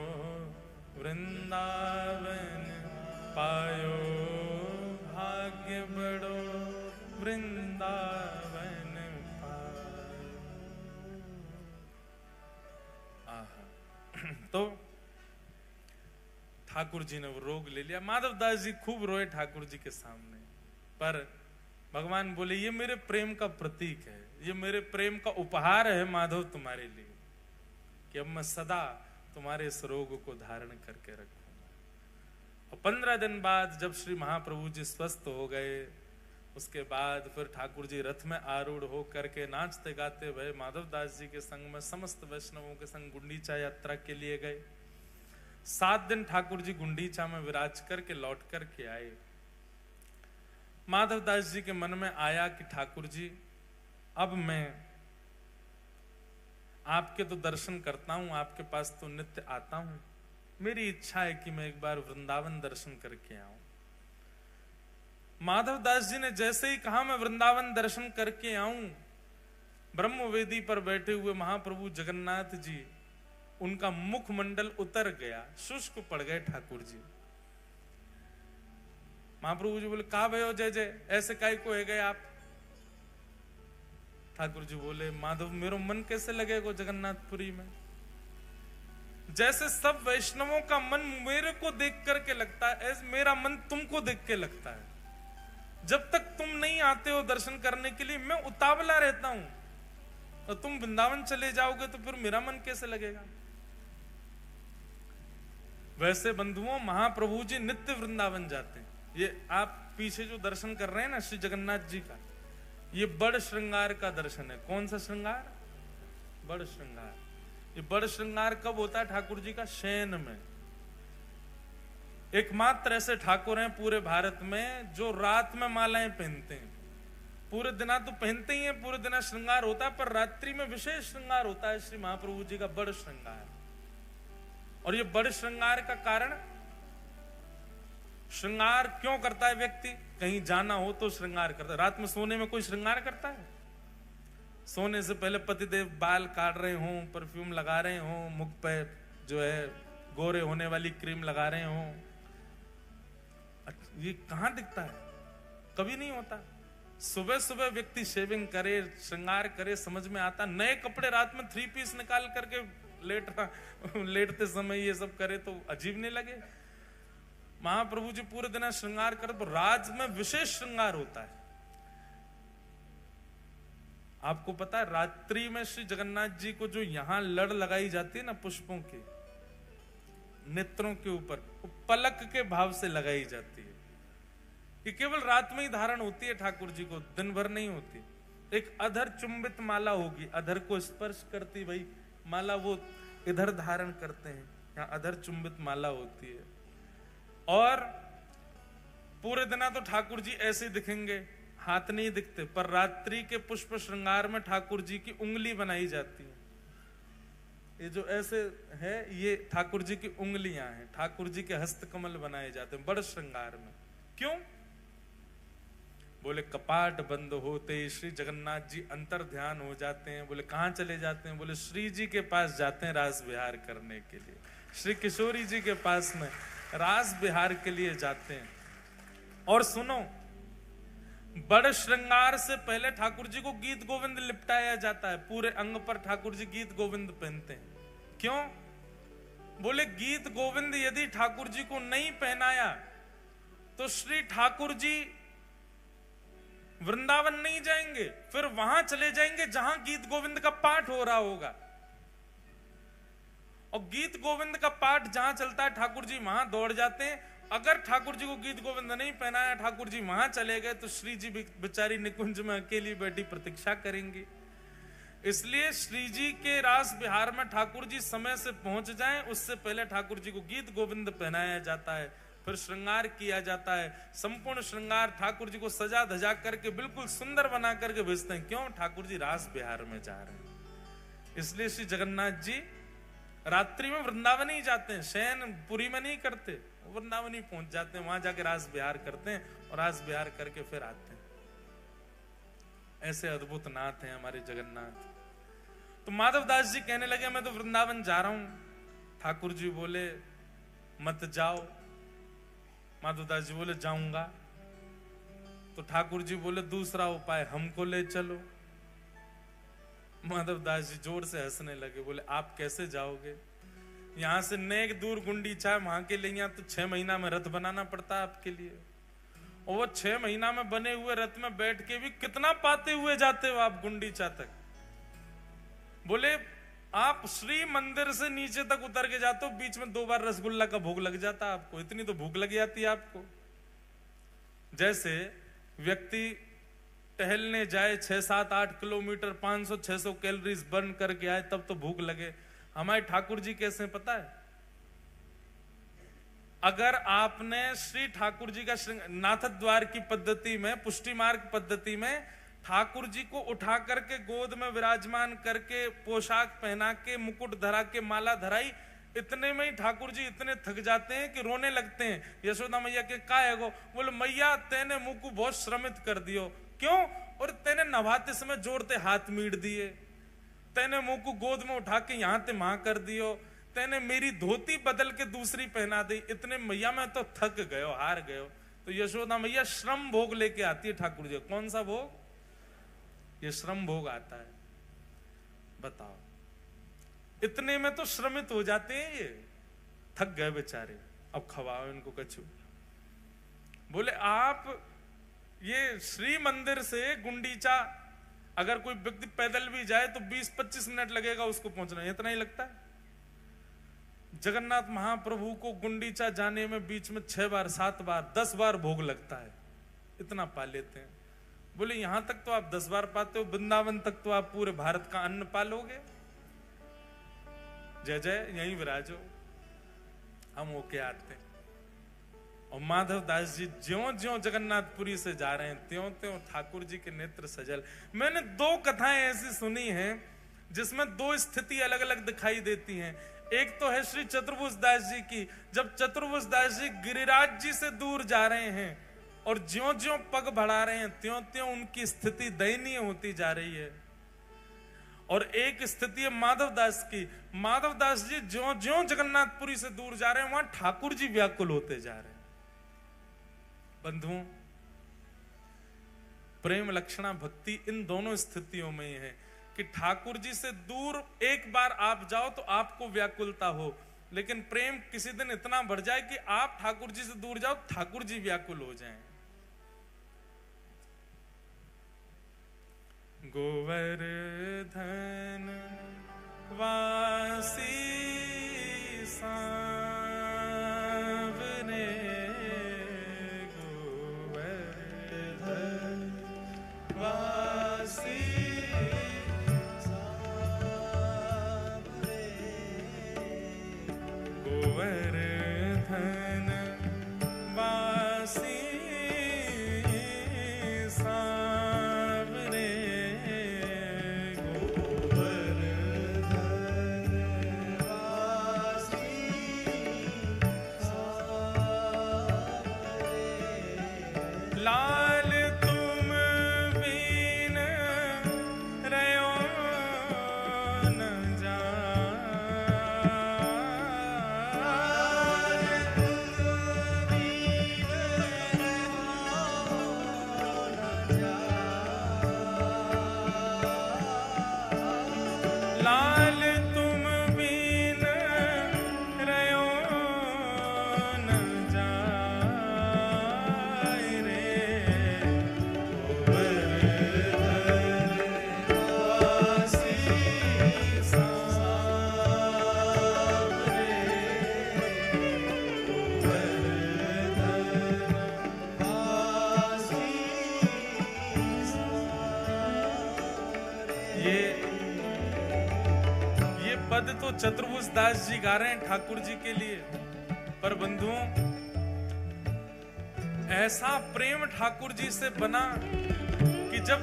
वृंदावन पायो, भाग्य बड़ो वृंदावन पायो। तो ठाकुर जी ने वो रोग ले लिया। माधवदास जी खूब रोए ठाकुर जी के सामने, पर भगवान बोले ये मेरे प्रेम का प्रतीक है, ये मेरे प्रेम का उपहार है माधव तुम्हारे लिए, कि अब मैं सदा तुम्हारे इस रोग को धारण करके रखूंगा। और 15 दिन बाद जब श्री महाप्रभु जी स्वस्थ हो गए, उसके बाद फिर ठाकुर जी रथ में आरूढ़ हो करके नाचते गाते भय माधवदास जी के संग में समस्त वैष्णवों के संग गुंडीचा यात्रा के लिए गए। 7 दिन ठाकुर जी गुंडीचा में विराज करके लौट करके आए। माधवदास जी के मन में आया कि ठाकुर जी अब मैं आपके तो दर्शन करता हूं, आपके पास तो नित्य आता हूं, मेरी इच्छा है कि मैं एक बार वृंदावन दर्शन करके आऊं। माधवदास जी ने जैसे ही कहा मैं वृंदावन दर्शन करके आऊं, ब्रह्मवेदी पर बैठे हुए महाप्रभु जगन्नाथ जी, उनका मुखमंडल उतर गया, शुष्क पड़ गए ठाकुर जी। महाप्रभु जी बोले कहा भयो जय जय, ऐसे काय को है गए आप? ठाकुर जी बोले माधव मेरो मन कैसे लगेगा जगन्नाथपुरी में? जैसे सब वैष्णवों का मन मेरे को देख करके लगता है, ऐसे मेरा मन तुमको देख के लगता है। जब तक तुम नहीं आते हो दर्शन करने के लिए मैं उतावला रहता हूं, और तुम वृंदावन चले जाओगे तो फिर मेरा मन कैसे लगेगा? वैसे बंधुओं महाप्रभु जी नित्य वृंदावन जाते हैं। ये आप पीछे जो दर्शन कर रहे हैं ना श्री जगन्नाथ जी का, ये बड़ श्रृंगार का दर्शन है। कौन सा श्रृंगार? बड़ श्रृंगार। ये बड़ श्रृंगार कब होता है ठाकुर जी का? शयन में। एकमात्र ऐसे ठाकुर हैं पूरे भारत में जो रात में मालाएं पहनते हैं। पूरे दिना तो पहनते ही हैं, पूरे दिना श्रृंगार होता है, पर रात्रि में विशेष श्रृंगार होता है श्री महाप्रभु जी का बड़ श्रृंगार। और ये बड़े श्रृंगार का कारण, श्रृंगार क्यों करता है व्यक्ति? कहीं जाना हो तो श्रृंगार करता है। रात में सोने में कोई श्रृंगार करता है? सोने से पहले पतिदेव बाल काट रहे हों, परफ्यूम लगा रहे हों, मुख पे जो है गोरे होने वाली क्रीम लगा रहे हों, ये कहां दिखता है? कभी नहीं होता। सुबह सुबह व्यक्ति शेविंग करे, श्रृंगार करे, समझ में आता। नए कपड़े रात में 3 पीस निकाल करके लेटते समय ये सब करे तो अजीब नहीं लगे? महाप्रभु जी पूरे दिन श्रृंगार कर, तो राज में विशेष श्रृंगार होता है। आपको पता है रात्रि में श्री जगन्नाथ जी को जो यहां लड़ लगाई जाती है ना पुष्पों की, नेत्रों के ऊपर, वो पलक के भाव से लगाई जाती है। ये केवल रात में ही धारण होती है ठाकुर जी को, दिन भर नहीं होती। एक अधर चुंबित माला होगी, अधर को स्पर्श करती भाई माला, वो इधर धारण करते हैं, यहाँ अधर चुंबित माला होती है। और पूरे दिना तो ठाकुर जी ऐसे दिखेंगे, हाथ नहीं दिखते, पर रात्रि के पुष्प श्रृंगार में ठाकुर जी की उंगली बनाई जाती है। ये जो ऐसे है ये ठाकुर जी की उंगलियां हैं, ठाकुर जी के हस्तकमल बनाए जाते हैं बड़ श्रृंगार में। क्यों? बोले कपाट बंद होते श्री जगन्नाथ जी अंतर ध्यान हो जाते हैं। बोले कहां चले जाते हैं? बोले श्री जी के पास जाते हैं रास विहार करने के लिए। श्री किशोरी जी के पास में रास विहार के लिए जाते हैं। और सुनो, बड़ श्रृंगार से पहले ठाकुर जी को गीत गोविंद लिपटाया जाता है। पूरे अंग पर ठाकुर जी गीत गोविंद पहनते हैं। क्यों? बोले गीत गोविंद यदि ठाकुर जी को नहीं पहनाया तो श्री ठाकुर जी वृंदावन नहीं जाएंगे, फिर वहां चले जाएंगे जहां गीत गोविंद का पाठ हो रहा होगा। और गीत गोविंद का पाठ जहां चलता है ठाकुर जी वहां दौड़ जाते हैं। अगर ठाकुर जी को गीत गोविंद नहीं पहनाया, ठाकुर जी वहां चले गए, तो श्री जी बेचारी निकुंज में अकेली बैठी प्रतीक्षा करेंगी। इसलिए श्री जी के रास विहार में ठाकुर जी समय से पहुंच जाएं, उससे पहले ठाकुर जी को गीत गोविंद पहनाया जाता है, फिर श्रृंगार किया जाता है। संपूर्ण श्रृंगार ठाकुर जी को सजा धजा करके बिल्कुल सुंदर बना करके भेजते हैं। क्यों? ठाकुर जी रास विहार में जा रहे हैं। इसलिए श्री जगन्नाथ जी रात्रि में वृंदावन ही जाते हैं, शयन पुरी में नहीं करते, वृंदावन ही पहुंच जाते हैं, वहां जाके रास विहार करते हैं और रास विहार करके फिर आते हैं। ऐसे अद्भुत नाथ हैं हमारे जगन्नाथ। तो माधव दास जी कहने लगे मैं तो वृंदावन जा रहा हूं। ठाकुर जी बोले मत जाओ। माधव दास जी बोले जाऊंगा। तो ठाकुर जी बोले दूसरा उपाय हमको ले चलो। माधव दास जी जोर से हंसने लगे, बोले आप कैसे जाओगे? यहां से नेक दूर गुंडीचा, वहां के लिए यहाँ तो 6 महीना में रथ बनाना पड़ता है आपके लिए। और वो 6 महीना में बने हुए रथ में बैठ के भी कितना पाते हुए जाते हो आप गुंडीचा तक? बोले आप श्री मंदिर से नीचे तक उतर के जाते हो, बीच में 2 बार रसगुल्ला का भोग लग जाता है आपको। इतनी तो भूख लग जाती है आपको। जैसे व्यक्ति टहलने जाए 6, 7, 8 किलोमीटर 500, 600 कैलोरीज बर्न करके आए तब तो भूख लगे। हमारे ठाकुर जी कैसे पता है? अगर आपने श्री ठाकुर जी का नाथ द्वार की पद्धति में, पुष्टि मार्ग पद्धति में ठाकुर जी को उठा करके गोद में विराजमान करके पोशाक पहना के मुकुट धरा के माला धराई, इतने में ही ठाकुर जी इतने थक जाते हैं कि रोने लगते हैं। यशोदा मैया के का है गो? बोले मैया तेने मुंह को बहुत श्रमित कर दियो। क्यों? और तेने नभाते समय जोड़ते हाथ मीट दिए, तेने मुंह को गोद में उठा के यहां ते वहां कर दियो, तेने मेरी धोती बदल के दूसरी पहना दी। इतने मैया मैं तो थक गयो, हार गयो। तो यशोदा मैया श्रम भोग लेके आती है ठाकुर जी। कौन सा भोग? ये श्रम भोग आता है। बताओ, इतने में तो श्रमित हो जाते हैं ये, थक गए बेचारे, अब खवाओ इनको कछु। बोले आप ये श्री मंदिर से गुंडीचा अगर कोई व्यक्ति पैदल भी जाए तो 20-25 मिनट लगेगा उसको पहुंचना, इतना ही लगता है। जगन्नाथ महाप्रभु को गुंडीचा जाने में बीच में 6 बार 7 बार 10 बार भोग लगता है, इतना पा लेते हैं। बोले यहां तक तो आप 10 बार पाते हो, वृंदावन तक तो आप पूरे भारत का अन्न पालोगे। जय जय, यहीं विराजो, हम होके आते हैं। और माधव दास जी ज्यों ज्यों जगन्नाथपुरी से जा रहे हैं त्यों त्यों ठाकुर जी के नेत्र सजल। मैंने 2 कथाएं ऐसी सुनी हैं जिसमें 2 स्थिति अलग अलग दिखाई देती हैं। एक तो है श्री चतुर्भुज दास जी की, जब चतुर्भुज दास जी गिरिराज जी से दूर जा रहे हैं और ज्यों ज्यों पग बढ़ा रहे हैं त्यों त्यों उनकी स्थिति दयनीय होती जा रही है। और एक स्थिति है माधव दास की, माधव दास जी ज्यों ज्यों जगन्नाथपुरी से दूर जा रहे हैं वहां ठाकुर जी व्याकुल होते जा रहे हैं। बंधुओं, प्रेम लक्षणा भक्ति इन दोनों स्थितियों में ही है कि ठाकुर जी से दूर एक बार आप जाओ तो आपको व्याकुलता हो, लेकिन प्रेम किसी दिन इतना बढ़ जाए कि आप ठाकुर जी से दूर जाओ ठाकुर जी व्याकुल हो जाएं। गोवर्धन वासी सांवरे, गोवर्धन वासी सांवरे, गोवर्धन वासी लाल तुम बिन रयो न लाल तुम बिन रयो न जाए रे, ये पद तो चतुर्भुज दास जी गा रहे हैं ठाकुर जी के लिए, पर बंधुओं ऐसा प्रेम ठाकुर जी से बना कि जब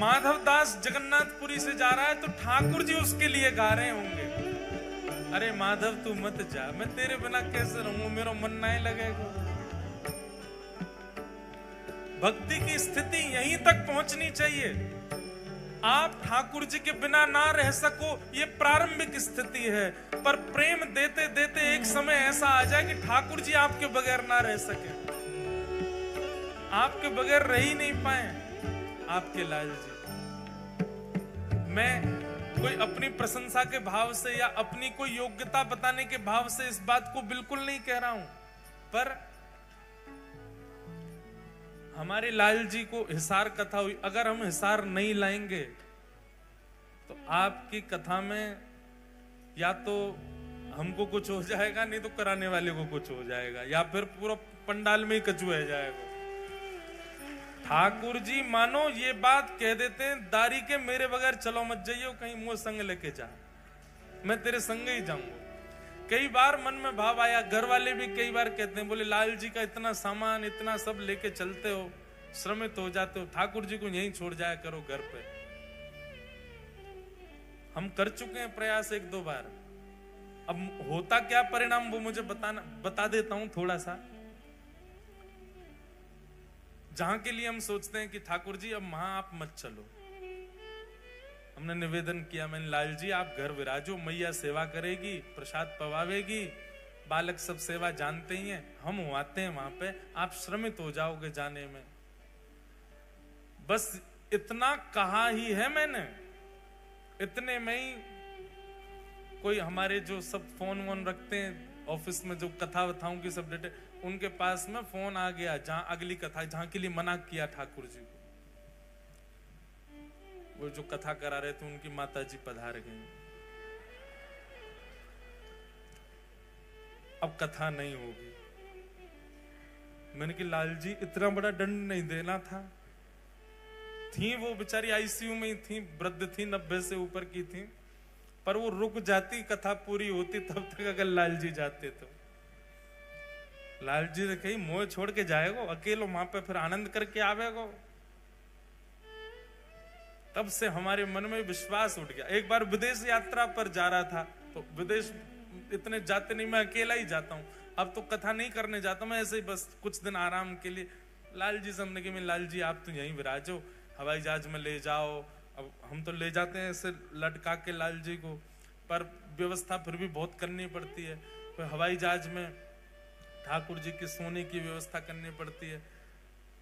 माधव दास जगन्नाथपुरी से जा रहा है तो ठाकुर जी उसके लिए गा रहे होंगे, अरे माधव तू मत जा, मैं तेरे बिना कैसे रहूं, मेरा मन नहीं लगेगा। भक्ति की स्थिति यहीं तक पहुंचनी चाहिए। आप ठाकुर जी के बिना ना रह सको ये प्रारंभिक स्थिति है, पर प्रेम देते देते एक समय ऐसा आ जाए कि ठाकुर जी आपके बगैर ना रह सके, आपके बगैर रह ही नहीं पाए आपके लाल जी। मैं कोई अपनी प्रशंसा के भाव से या अपनी कोई योग्यता बताने के भाव से इस बात को बिल्कुल नहीं कह रहा हूं, पर हमारे लाल जी को हिसार कथा हुई, अगर हम हिसार नहीं लाएंगे तो आपकी कथा में या तो हमको कुछ हो जाएगा, नहीं तो कराने वाले को कुछ हो जाएगा, या फिर पूरा पंडाल में ही कचुआ जाएगा। ठाकुर जी मानो ये बात कह देते हैं, दारी के मेरे बगैर चलो मत जाइयो, कहीं मुंह संग लेके जा, मैं तेरे संग ही जाऊंगा। कई बार मन में भाव आया, घर वाले भी कई बार कहते हैं, बोले लाल जी का इतना सामान इतना सब लेके चलते हो, श्रमित हो जाते हो, ठाकुर जी को यहीं छोड़ जाया करो घर पे। हम कर चुके हैं प्रयास 1-2 बार, अब होता क्या परिणाम वो मुझे बता देता हूं थोड़ा सा। जहां के लिए हम सोचते हैं कि ठाकुर जी अब वहां आप मत चलो, हमने निवेदन किया, मैंने लाल जी आप घर विराजो, मैया सेवा करेगी, प्रसाद पवावेगी, बालक सब सेवा जानते ही हैं, हम आते हैं वहां पे, आप श्रमित हो जाओगे जाने में। बस इतना कहा ही है मैंने, इतने में ही कोई हमारे जो सब फोन वोन रखते हैं ऑफिस में, जो कथा वथाओं की सब डेटे, उनके पास में फोन आ गया, जहां अगली कथा, जहां के लिए मना किया ठाकुर जी को, वो जो कथा करा रहे थे उनकी माता जी पधार गई, अब कथा नहीं होगी। मैंने कि लाल जी इतना बड़ा दंड नहीं देना था। थी वो बेचारी आईसीयू में ही थी, वृद्ध थी, 90 से ऊपर की थी, पर वो रुक जाती, कथा पूरी होती तब तक, अगर लाल जी जाते तो। लाल जी ने कही मोह छोड़ के जाएगो अकेलो वहां पे फिर आनंद करके आवेगो। तब से हमारे मन में विश्वास उठ गया। एक बार विदेश यात्रा पर जा रहा था, तो विदेश इतने जाते नहीं, मैं अकेला ही जाता हूँ। अब तो कथा नहीं करने जाता मैं, ऐसे ही बस कुछ दिन आराम के लिए। लाल जी से हमने कहा लाल जी आप तो यहीं विराजो, हवाई जहाज में ले जाओ। अब हम तो ले जाते हैं ऐसे लटका के लाल जी को, पर व्यवस्था फिर भी बहुत करनी पड़ती है। फिर हवाई जहाज में ठाकुर जी के सोने की व्यवस्था करनी पड़ती है।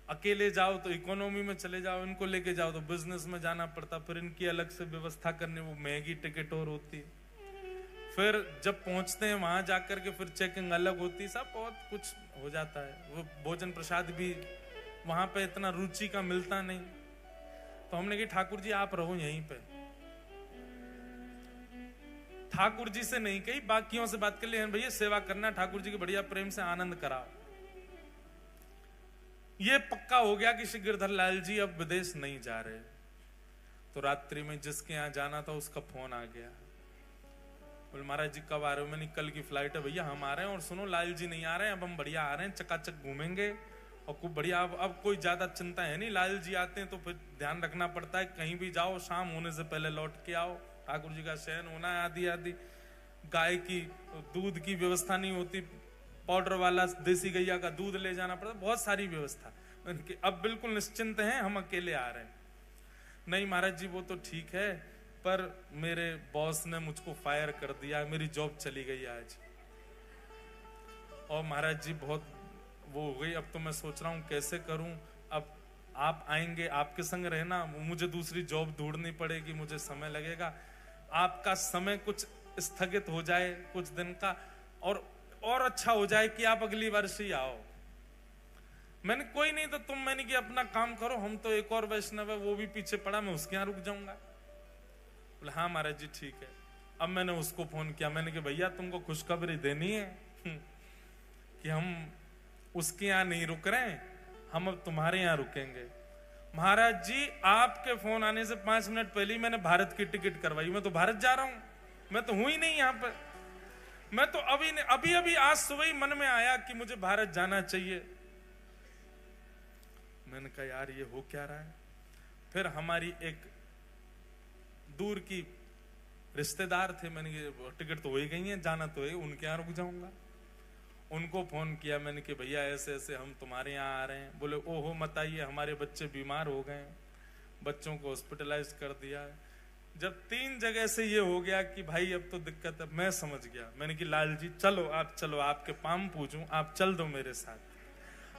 अकेले जाओ तो इकोनॉमी में चले जाओ, इनको लेके जाओ तो बिजनेस में जाना पड़ता, फिर इनकी अलग से व्यवस्था करनी, वो महंगी टिकट और होती है। फिर जब पहुंचते हैं वहां जाकर के फिर चेकिंग अलग होती है, सब बहुत कुछ हो जाता है। वो भोजन प्रसाद भी वहां पे इतना रुचि का मिलता नहीं। तो हमने कहा ठाकुर जी आप रहो यहीं पे। ठाकुर जी से नहीं कही, बाकियों से बात कर लिए, भैया सेवा करना, ठाकुर जी के बढ़िया प्रेम से आनंद कराओ। ये पक्का हो गया कि श्री गिरधर लाल जी अब विदेश नहीं जा रहे। तो रात्रि में जिसके यहाँ जाना था उसका फोन आ गया, बोले महाराज जी कब आ रहे हो? मैंने कल की फ्लाइट है भैया, हम आ रहे हैं। और सुनो लाल जी नहीं आ रहे हैं, अब हम बढ़िया आ रहे हैं, चकाचक घूमेंगे और खूब बढ़िया। अब कोई ज्यादा चिंता है नहीं, लाल जी आते हैं तो फिर ध्यान रखना पड़ता है, कहीं भी जाओ शाम होने से पहले लौट के आओ, ठाकुर जी का शयन होना है आदि आदि। गाय की दूध की व्यवस्था नहीं होती, पाउडर वाला देसी गैया का दूध ले जाना पड़ता, बहुत सारी व्यवस्था। अब बिल्कुल निश्चिंत हैं, हम अकेले आ रहे हैं। नहीं महाराज जी वो तो ठीक है, पर मेरे बॉस ने मुझको फायर कर दिया, मेरी जॉब चली गई आज। और महाराज जी बहुत वो हो गई, अब तो मैं सोच रहा हूँ कैसे करूं। अब आप आएंगे, आपके संग रहना, मुझे दूसरी जॉब ढूंढनी पड़ेगी, मुझे समय लगेगा। आपका समय कुछ स्थगित हो जाए कुछ दिन का, और अच्छा हो जाए कि आप अगली वर्ष ही आओ। मैंने कोई नहीं तो तुम, मैंने कि अपना काम करो, हम तो एक और वैष्णव है वो भी पीछे पड़ा, मैं उसके यहाँ रुक जाऊंगा। बोले हाँ महाराज जी ठीक है। अब मैंने उसको फोन किया, मैंने कि भैया तुमको खुशखबरी देनी है कि हम उसके यहाँ नहीं रुक रहे हैं, हम अब तुम्हारे यहाँ रुकेंगे। महाराज जी आपके फोन आने से 5 मिनट पहले ही मैंने भारत की टिकट करवाई, मैं तो भारत जा रहा हूं, मैं तो हूं ही नहीं यहाँ पर। मैं तो अभी आज सुबह ही मन में आया कि मुझे भारत जाना चाहिए। मैंने कहा यार ये हो क्या रहा है। फिर हमारी एक दूर की रिश्तेदार थे, मैंने टिकट तो हो ही गई है, जाना तो है, उनके यहाँ रुक जाऊंगा। उनको फोन किया मैंने कि भैया ऐसे ऐसे हम तुम्हारे यहाँ आ रहे हैं। बोले ओहो मत आइए, हमारे बच्चे बीमार हो गए, बच्चों को हॉस्पिटलाइज कर दिया है। जब 3 जगह से ये हो गया कि भाई अब तो दिक्कत है, मैं समझ गया। मैंने कि लाल जी चलो, आप चलो, आपके पाम पूजूं, आप चल दो मेरे साथ,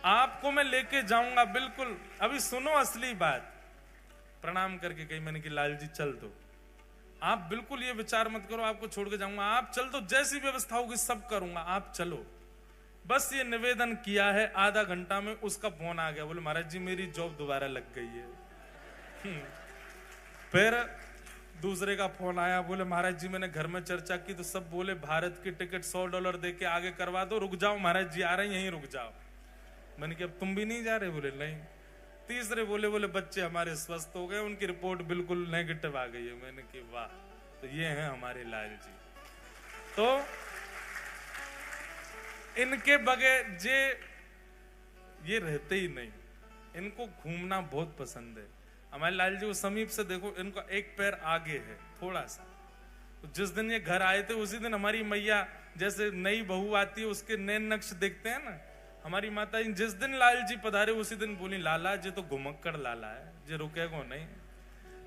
आपको मैं लेके जाऊंगा बिल्कुल। अभी सुनो असली बात। प्रणाम करके कही मैंने कि लाल जी चल दो, आप बिल्कुल ये विचार मत करो आपको छोड़ के जाऊंगा, आप चल दो, जैसी व्यवस्था होगी सब करूंगा, आप चलो। बस ये निवेदन किया है, आधा घंटा में उसका फोन आ गया। बोले महाराज जी मेरी जॉब दोबारा लग गई है। फिर दूसरे का फोन आया, बोले महाराज जी मैंने घर में चर्चा की तो सब बोले भारत की टिकट $100 दे के आगे करवा दो, रुक जाओ महाराज जी आ रहे हैं, यहीं रुक जाओ। मैंने कहा अब तुम भी नहीं जा रहे? बोले नहीं। तीसरे बोले बच्चे हमारे स्वस्थ हो गए, उनकी रिपोर्ट बिल्कुल नेगेटिव आ गई है। मैंने कहा वाह, तो ये हैं हमारे लाल जी। तो इनके बगैर ये रहते ही नहीं, इनको घूमना बहुत पसंद है। हमारे लाल जी को समीप से देखो, इनका एक पैर आगे है थोड़ा सा। तो जिस दिन ये घर आए थे उसी दिन हमारी मैया, जैसे नई बहू आती है उसके नैन नक्श देखते हैं ना, हमारी माता जी जिस दिन लाल जी पधारे उसी दिन बोली लाला जी तो घुमक्कड़ लाला है, जे रुकेगो नहीं,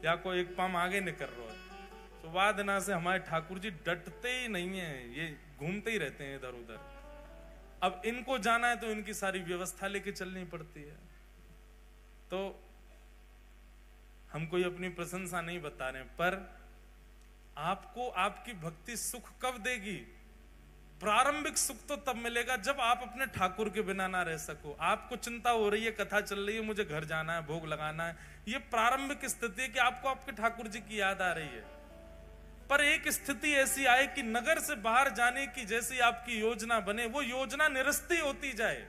या कोई एक पाम आगे निकल रहा है। तो वादना से हमारे ठाकुर जी डटते ही नहीं है, ये घूमते ही रहते हैं इधर उधर। अब इनको जाना है तो इनकी सारी व्यवस्था लेके चलनी पड़ती है। तो हम कोई अपनी प्रशंसा नहीं बता रहे, पर आपको आपकी भक्ति सुख कब देगी? प्रारंभिक सुख तो तब मिलेगा जब आप अपने ठाकुर के बिना ना रह सको। आपको चिंता हो रही है, कथा चल रही है, मुझे घर जाना है, भोग लगाना है, ये प्रारंभिक स्थिति है कि आपको आपके ठाकुर जी की याद आ रही है। पर एक स्थिति ऐसी आए कि नगर से बाहर जाने की जैसी आपकी योजना बने, वो योजना निरस्ती होती जाए।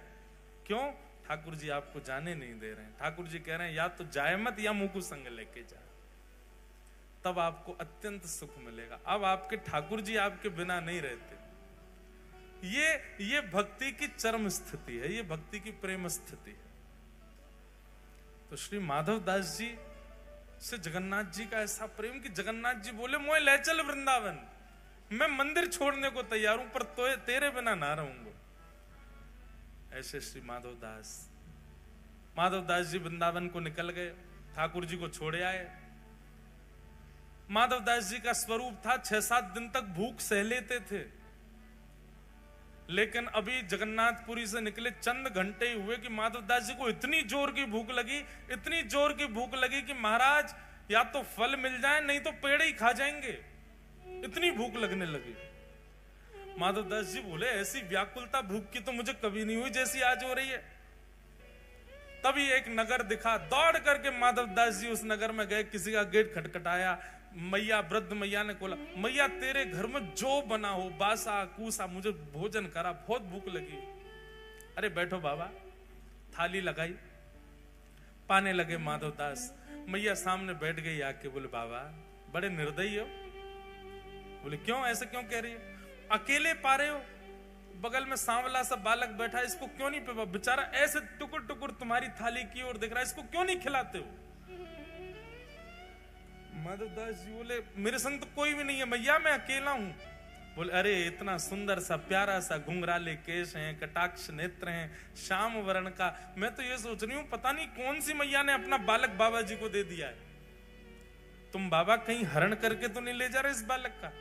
क्यों? ठाकुर जी आपको जाने नहीं दे रहे हैं। ठाकुर जी कह रहे हैं या तो जाए मत या मुंह को संग लेके जा, तब आपको अत्यंत सुख मिलेगा। अब आपके ठाकुर जी आपके बिना नहीं रहते। ये भक्ति की चरम स्थिति है, ये भक्ति की प्रेम स्थिति है। तो श्री माधव दास जी से जगन्नाथ जी का ऐसा प्रेम कि जगन्नाथ जी बोले मोए ले चल वृंदावन, मैं मंदिर छोड़ने को तैयार हूं पर तो तेरे बिना ना रहूंगा। ऐसे श्री माधव दास जी वृंदावन को निकल गए, ठाकुर जी को छोड़े आए। माधव दास जी का स्वरूप था 6-7 दिन तक भूख सह लेते थे, लेकिन अभी जगन्नाथपुरी से निकले चंद घंटे ही हुए कि माधव दास जी को इतनी जोर की भूख लगी कि महाराज या तो फल मिल जाए नहीं तो पेड़ ही खा जाएंगे, इतनी भूख लगने लगी। माधव दास जी बोले ऐसी व्याकुलता भूख की तो मुझे कभी नहीं हुई जैसी आज हो रही है। तभी एक नगर दिखा, दौड़ करके माधव दास जी उस नगर में गए, किसी का गेट खटखटाया। मैया, वृद्ध मैया ने बोला मैया तेरे घर में जो बना हो बासा कूसा मुझे भोजन करा, बहुत भूख लगी। अरे बैठो बाबा, थाली लगाई, पाने लगे माधव दास। मैया सामने बैठ गई आके, बोले बाबा बड़े निर्दयी हो। बोले क्यों, ऐसे क्यों कह रही है? अकेले पा रहे हो, बगल में सांवला सा बालक बैठा है, इसको क्यों नहीं पे, बेचारा ऐसे टुकुर टुकुर तुम्हारी थाली की ओर दिख रहा है, इसको क्यों नहीं खिलाते हो? माधव दास जी बोले मेरे संग तो कोई भी नहीं है मैया, मैं अकेला हूं। बोले अरे इतना सुंदर सा प्यारा सा घुंघराले केश हैं, कटाक्ष नेत्र हैं, श्याम वर्ण का, मैं तो ये सोच रही हूं पता नहीं कौन सी मैया ने अपना बालक बाबा जी को दे दिया है। तुम बाबा कहीं हरण करके तो नहीं ले जा रहे इस बालक का?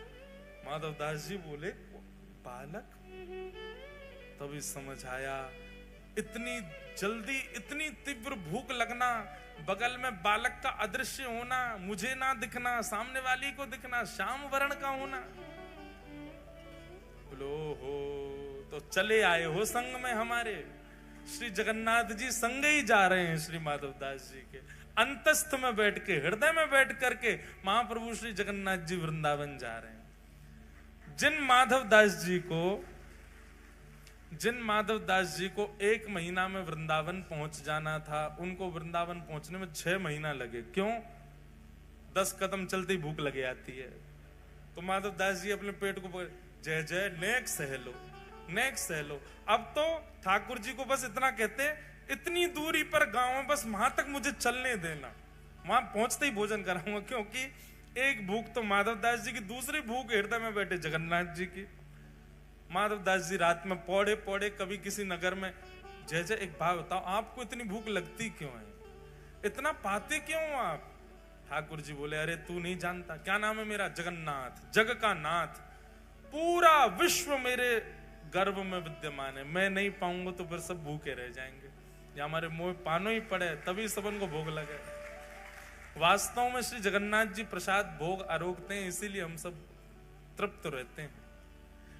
माधव दास जी बोले बालक? तभी समझ आया, इतनी जल्दी इतनी तीव्र भूख लगना, बगल में बालक का अदृश्य होना, मुझे ना दिखना, सामने वाली को दिखना, श्याम वर्ण का होना। बोलो हो तो चले आए हो संग में हमारे। श्री जगन्नाथ जी संग ही जा रहे हैं श्री माधव दास जी के, अंतस्थ में बैठ के, हृदय में बैठ करके महाप्रभु श्री जगन्नाथ जी वृंदावन जा रहे हैं। जिन माधव दास जी को 1 महीना में वृंदावन पहुंच जाना था, उनको वृंदावन पहुंचने में 6 महीना लगे। क्यों? 10 कदम चलते ही भूख लगे आती है। तो माधव दास जी अपने पेट को जय जय नेक्स्ट सह लो। अब तो ठाकुर जी को बस इतना कहते हैं, इतनी दूरी पर गांव है, बस वहां तक मुझे चलने देना, वहां पहुंचते ही भोजन कराऊंगा। क्योंकि एक भूख तो माधव दास जी की, दूसरी भूख हृदय में बैठे जगन्नाथ जी की। माधव दास जी रात में पौड़े पौड़े कभी किसी नगर में, जय जय एक बात बताओ, आपको इतनी भूख लगती क्यों है, इतना पाते क्यों आप? ठाकुर जी बोले अरे तू नहीं जानता, क्या नाम है मेरा? जगन्नाथ, जग का नाथ, पूरा विश्व मेरे गर्भ में विद्यमान है, मैं नहीं पाऊंगा तो फिर सब भूखे रह जाएंगे, या हमारे मुंह पानो ही पड़े तभी सबन को भोग लगे। वास्तव में श्री जगन्नाथ जी प्रसाद भोग आरोगते हैं, इसीलिए हम सब तृप्त रहते हैं।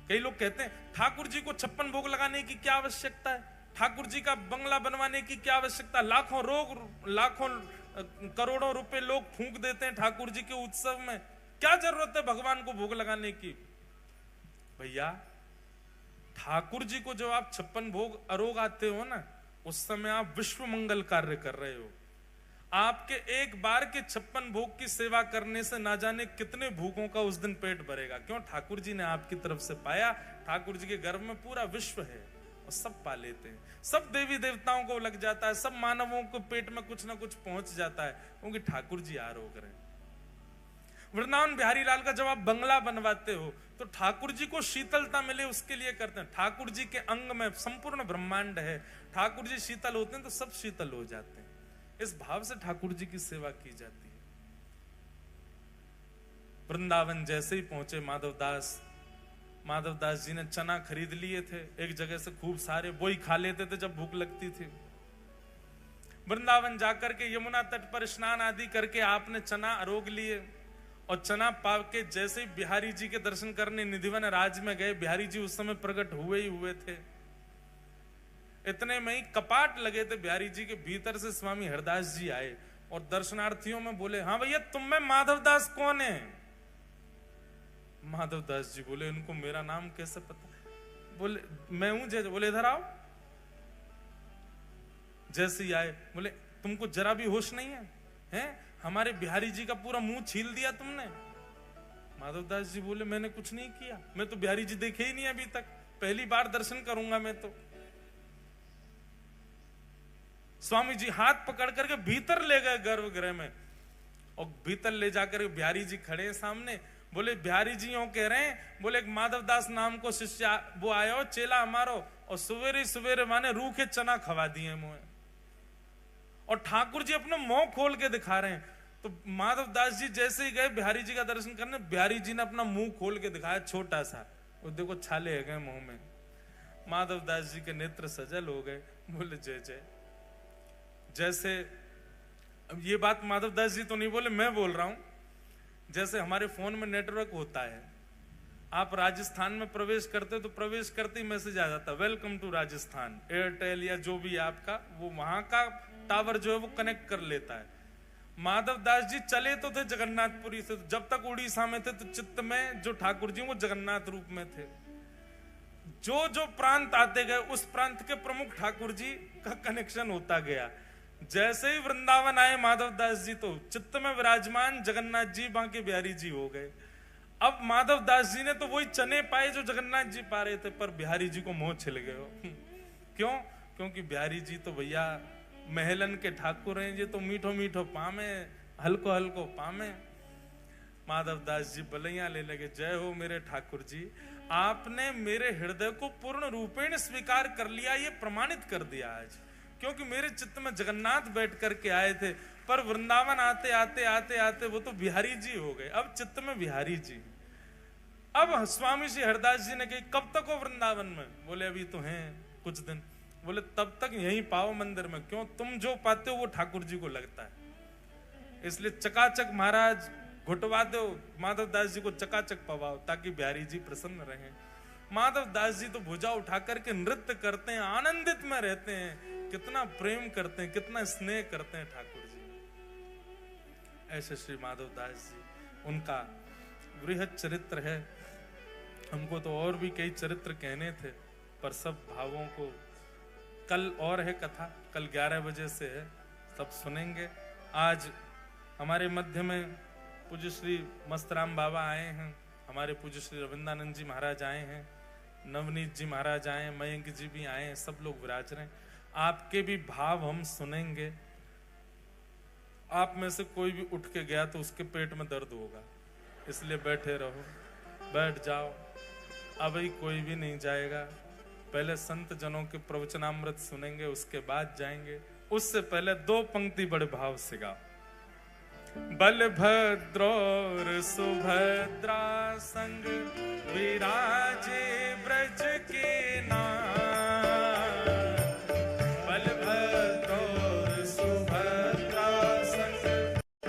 कई लोग कहते हैं ठाकुर जी को 56 भोग लगाने की क्या आवश्यकता है, ठाकुर जी का बंगला बनवाने की क्या आवश्यकता, लाखों करोड़ों रुपए लोग फूंक देते हैं ठाकुर जी के उत्सव में, क्या जरूरत है भगवान को भोग लगाने की? भैया ठाकुर जी को जब आप 56 भोग आरोग आते हो ना, उस समय आप विश्व मंगल कार्य कर रहे हो। आपके एक बार के 56 भोग की सेवा करने से ना जाने कितने भूखों का उस दिन पेट भरेगा। क्यों? ठाकुर जी ने आपकी तरफ से पाया, ठाकुर जी के गर्भ में पूरा विश्व है और सब पा लेते हैं, सब देवी देवताओं को लग जाता है, सब मानवों को पेट में कुछ ना कुछ पहुंच जाता है, क्योंकि ठाकुर जी आरोग रहे हैं। वृंदावन बिहारी लाल का जब आप बंगला बनवाते हो तो ठाकुर जी को शीतलता मिले उसके लिए करते हैं। ठाकुर जी के अंग में संपूर्ण ब्रह्मांड है, ठाकुर जी शीतल होते हैं तो सब शीतल हो जाते हैं, इस भाव से ठाकुर जी की सेवा की जाती है। वृंदावन जैसे ही पहुंचे माधव दास जी ने चना खरीद लिए थे एक जगह से खूब सारे, वही खा लेते थे जब भूख लगती थी। वृंदावन जाकर के यमुना तट पर स्नान आदि करके आपने चना आरोग लिए, और चना पाव के जैसे ही बिहारी जी के दर्शन करने निधिवन राज में गए, बिहारी जी उस समय प्रकट हुए ही हुए थे। इतने में ही कपाट लगे थे बिहारी जी के, भीतर से स्वामी हरदास जी आए और दर्शनार्थियों में बोले हाँ भैया तुम में माधव दास कौन है? माधव दास जी बोले इनको मेरा नाम कैसे पता? बोले मैं हूं जय। बोले इधर आओ। जैसे ही आए बोले तुमको जरा भी होश नहीं है, हैं? हमारे बिहारी जी का पूरा मुंह छील दिया तुमने। माधव दास जी बोले मैंने कुछ नहीं किया, मैं तो बिहारी जी देखे ही नहीं अभी तक, पहली बार दर्शन करूंगा मैं तो। स्वामी जी हाथ पकड़ करके भीतर ले गए गर्भगृह में, और भीतर ले जाकर बिहारी जी खड़े हैं सामने। बोले बिहारी जी यूं कह रहे हैं, बोले एक माधवदास नाम को शिष्य वो आयो चेला हमारो, और सवेरे सवेरे माने रूखे चना खवा दिए मुंह, और ठाकुर जी अपना मुंह खोल के दिखा रहे हैं। तो माधवदास जी जैसे ही गए बिहारी जी का दर्शन करने, बिहारी जी ने अपना मुंह खोल के दिखाया छोटा सा, वो देखो छाले है गए मुंह में। माधवदास जी के नेत्र सजल हो गए, बोले जय जय। जैसे अब ये बात माधवदास जी तो नहीं बोले, मैं बोल रहा हूं। जैसे हमारे फोन में नेटवर्क होता है, आप राजस्थान में प्रवेश करते तो प्रवेश करते ही मैसेज आ जाता वेलकम टू राजस्थान। एयरटेल या जो भी आपका, वो वहां का टावर जो है वो कनेक्ट कर लेता है। माधवदास जी चले तो थे जगन्नाथपुरी से, जब तक उड़ीसा में थे तो चित्त में जो ठाकुर जी वो जगन्नाथ रूप में थे। जो जो प्रांत आते गए उस प्रांत के प्रमुख ठाकुर जी का कनेक्शन होता गया। जैसे ही वृंदावन आए माधवदास जी तो चित्त में विराजमान जगन्नाथ जी बांके बिहारी जी हो गए। अब माधवदास जी ने तो वही चने पाए जो जगन्नाथ जी पा रहे थे, पर बिहारी जी को मोह छिल गए हो। क्यों? क्योंकि बिहारी जी तो भैया महलन के ठाकुर हैं, ये तो मीठो मीठो पामे, हल्को हल्को पामे। माधवदास जी बलैया ले लगे, जय हो मेरे ठाकुर जी, आपने मेरे हृदय को पूर्ण रूपेण स्वीकार कर लिया, ये प्रमाणित कर दिया आज। क्योंकि मेरे चित्त में जगन्नाथ बैठ करके आए थे, पर वृंदावन आते आते आते आते वो तो बिहारी जी हो गए, अब चित्त में बिहारी जी। अब स्वामी श्री हरदास जी ने कही कब तक हो वृंदावन में? बोले अभी तो हैं कुछ दिन। बोले तब तक यहीं पाओ मंदिर में। क्यों? तुम जो पाते हो वो ठाकुर जी को लगता है, इसलिए चकाचक महाराज घुटवा दो, माधवदास जी को चकाचक पवाओ ताकि बिहारी जी प्रसन्न रहें। माधवदास जी तो भुजा उठा करके नृत्य करते हैं, आनंदित में रहते हैं, कितना प्रेम करते हैं, कितना स्नेह करते हैं ठाकुर जी। ऐसे श्री माधवदास जी, उनका बृहद चरित्र है। हमको तो और भी कई चरित्र कहने थे, पर सब भावों को कल और है कथा, कल 11 बजे से है, सब सुनेंगे। आज हमारे मध्य में पूज्य श्री मस्तराम बाबा आए हैं, हमारे पूज्य श्री रविंदानंद जी महाराज आए हैं, नवनीत जी महाराज आए हैं, मयंक जी भी आए हैं, सब लोग विराज रहे हैं। आपके भी भाव हम सुनेंगे। आप में से कोई भी उठ के गया तो उसके पेट में दर्द होगा, इसलिए बैठे रहो, बैठ जाओ। अभी कोई भी नहीं जाएगा, पहले संत जनों के प्रवचनामृत सुनेंगे, उसके बाद जाएंगे। उससे पहले 2 पंक्ति बड़े भाव से गाओ। बलभद्र और सुभद्रा संग विराजे ब्रज के नाथ, बलभद्र और सुभद्रा संग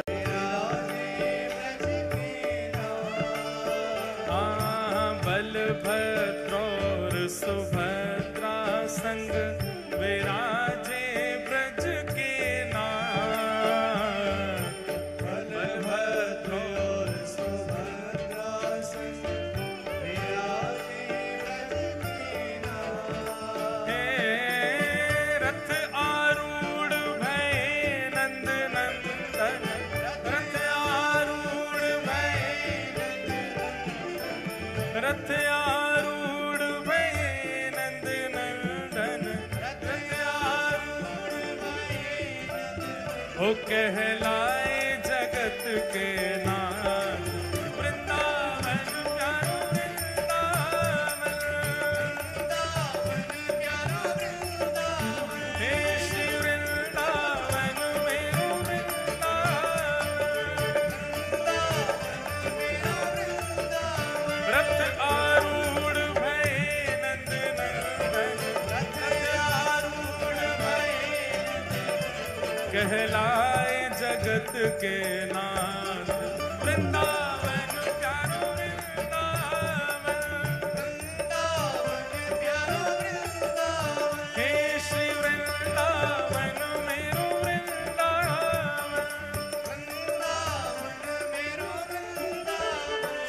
विराजे ब्रज के नाथ। बलभद्र और सुभद्रा संग विराजे ब्रज के नाथ, बलभद्र और सुभद्रा संग विराजे ब्रज के नाथ। हे रथ आरूढ़ भय नंद नंदन, रथ आरूढ़ भय रथ आरूढ़ भय नंद नंदन, रथ आरूढ़ भय हो कहलाए जगत के नाथ। वृंदावन प्यारो वृंदावन, प्यारो वृंदावन, हे श्री वृंदावन मेरो वृंदावन, रथ आरूढ़ भय नंद नंदन, रथ आरूढ़ भय कहलाए जगत के नाथ। वृंदावन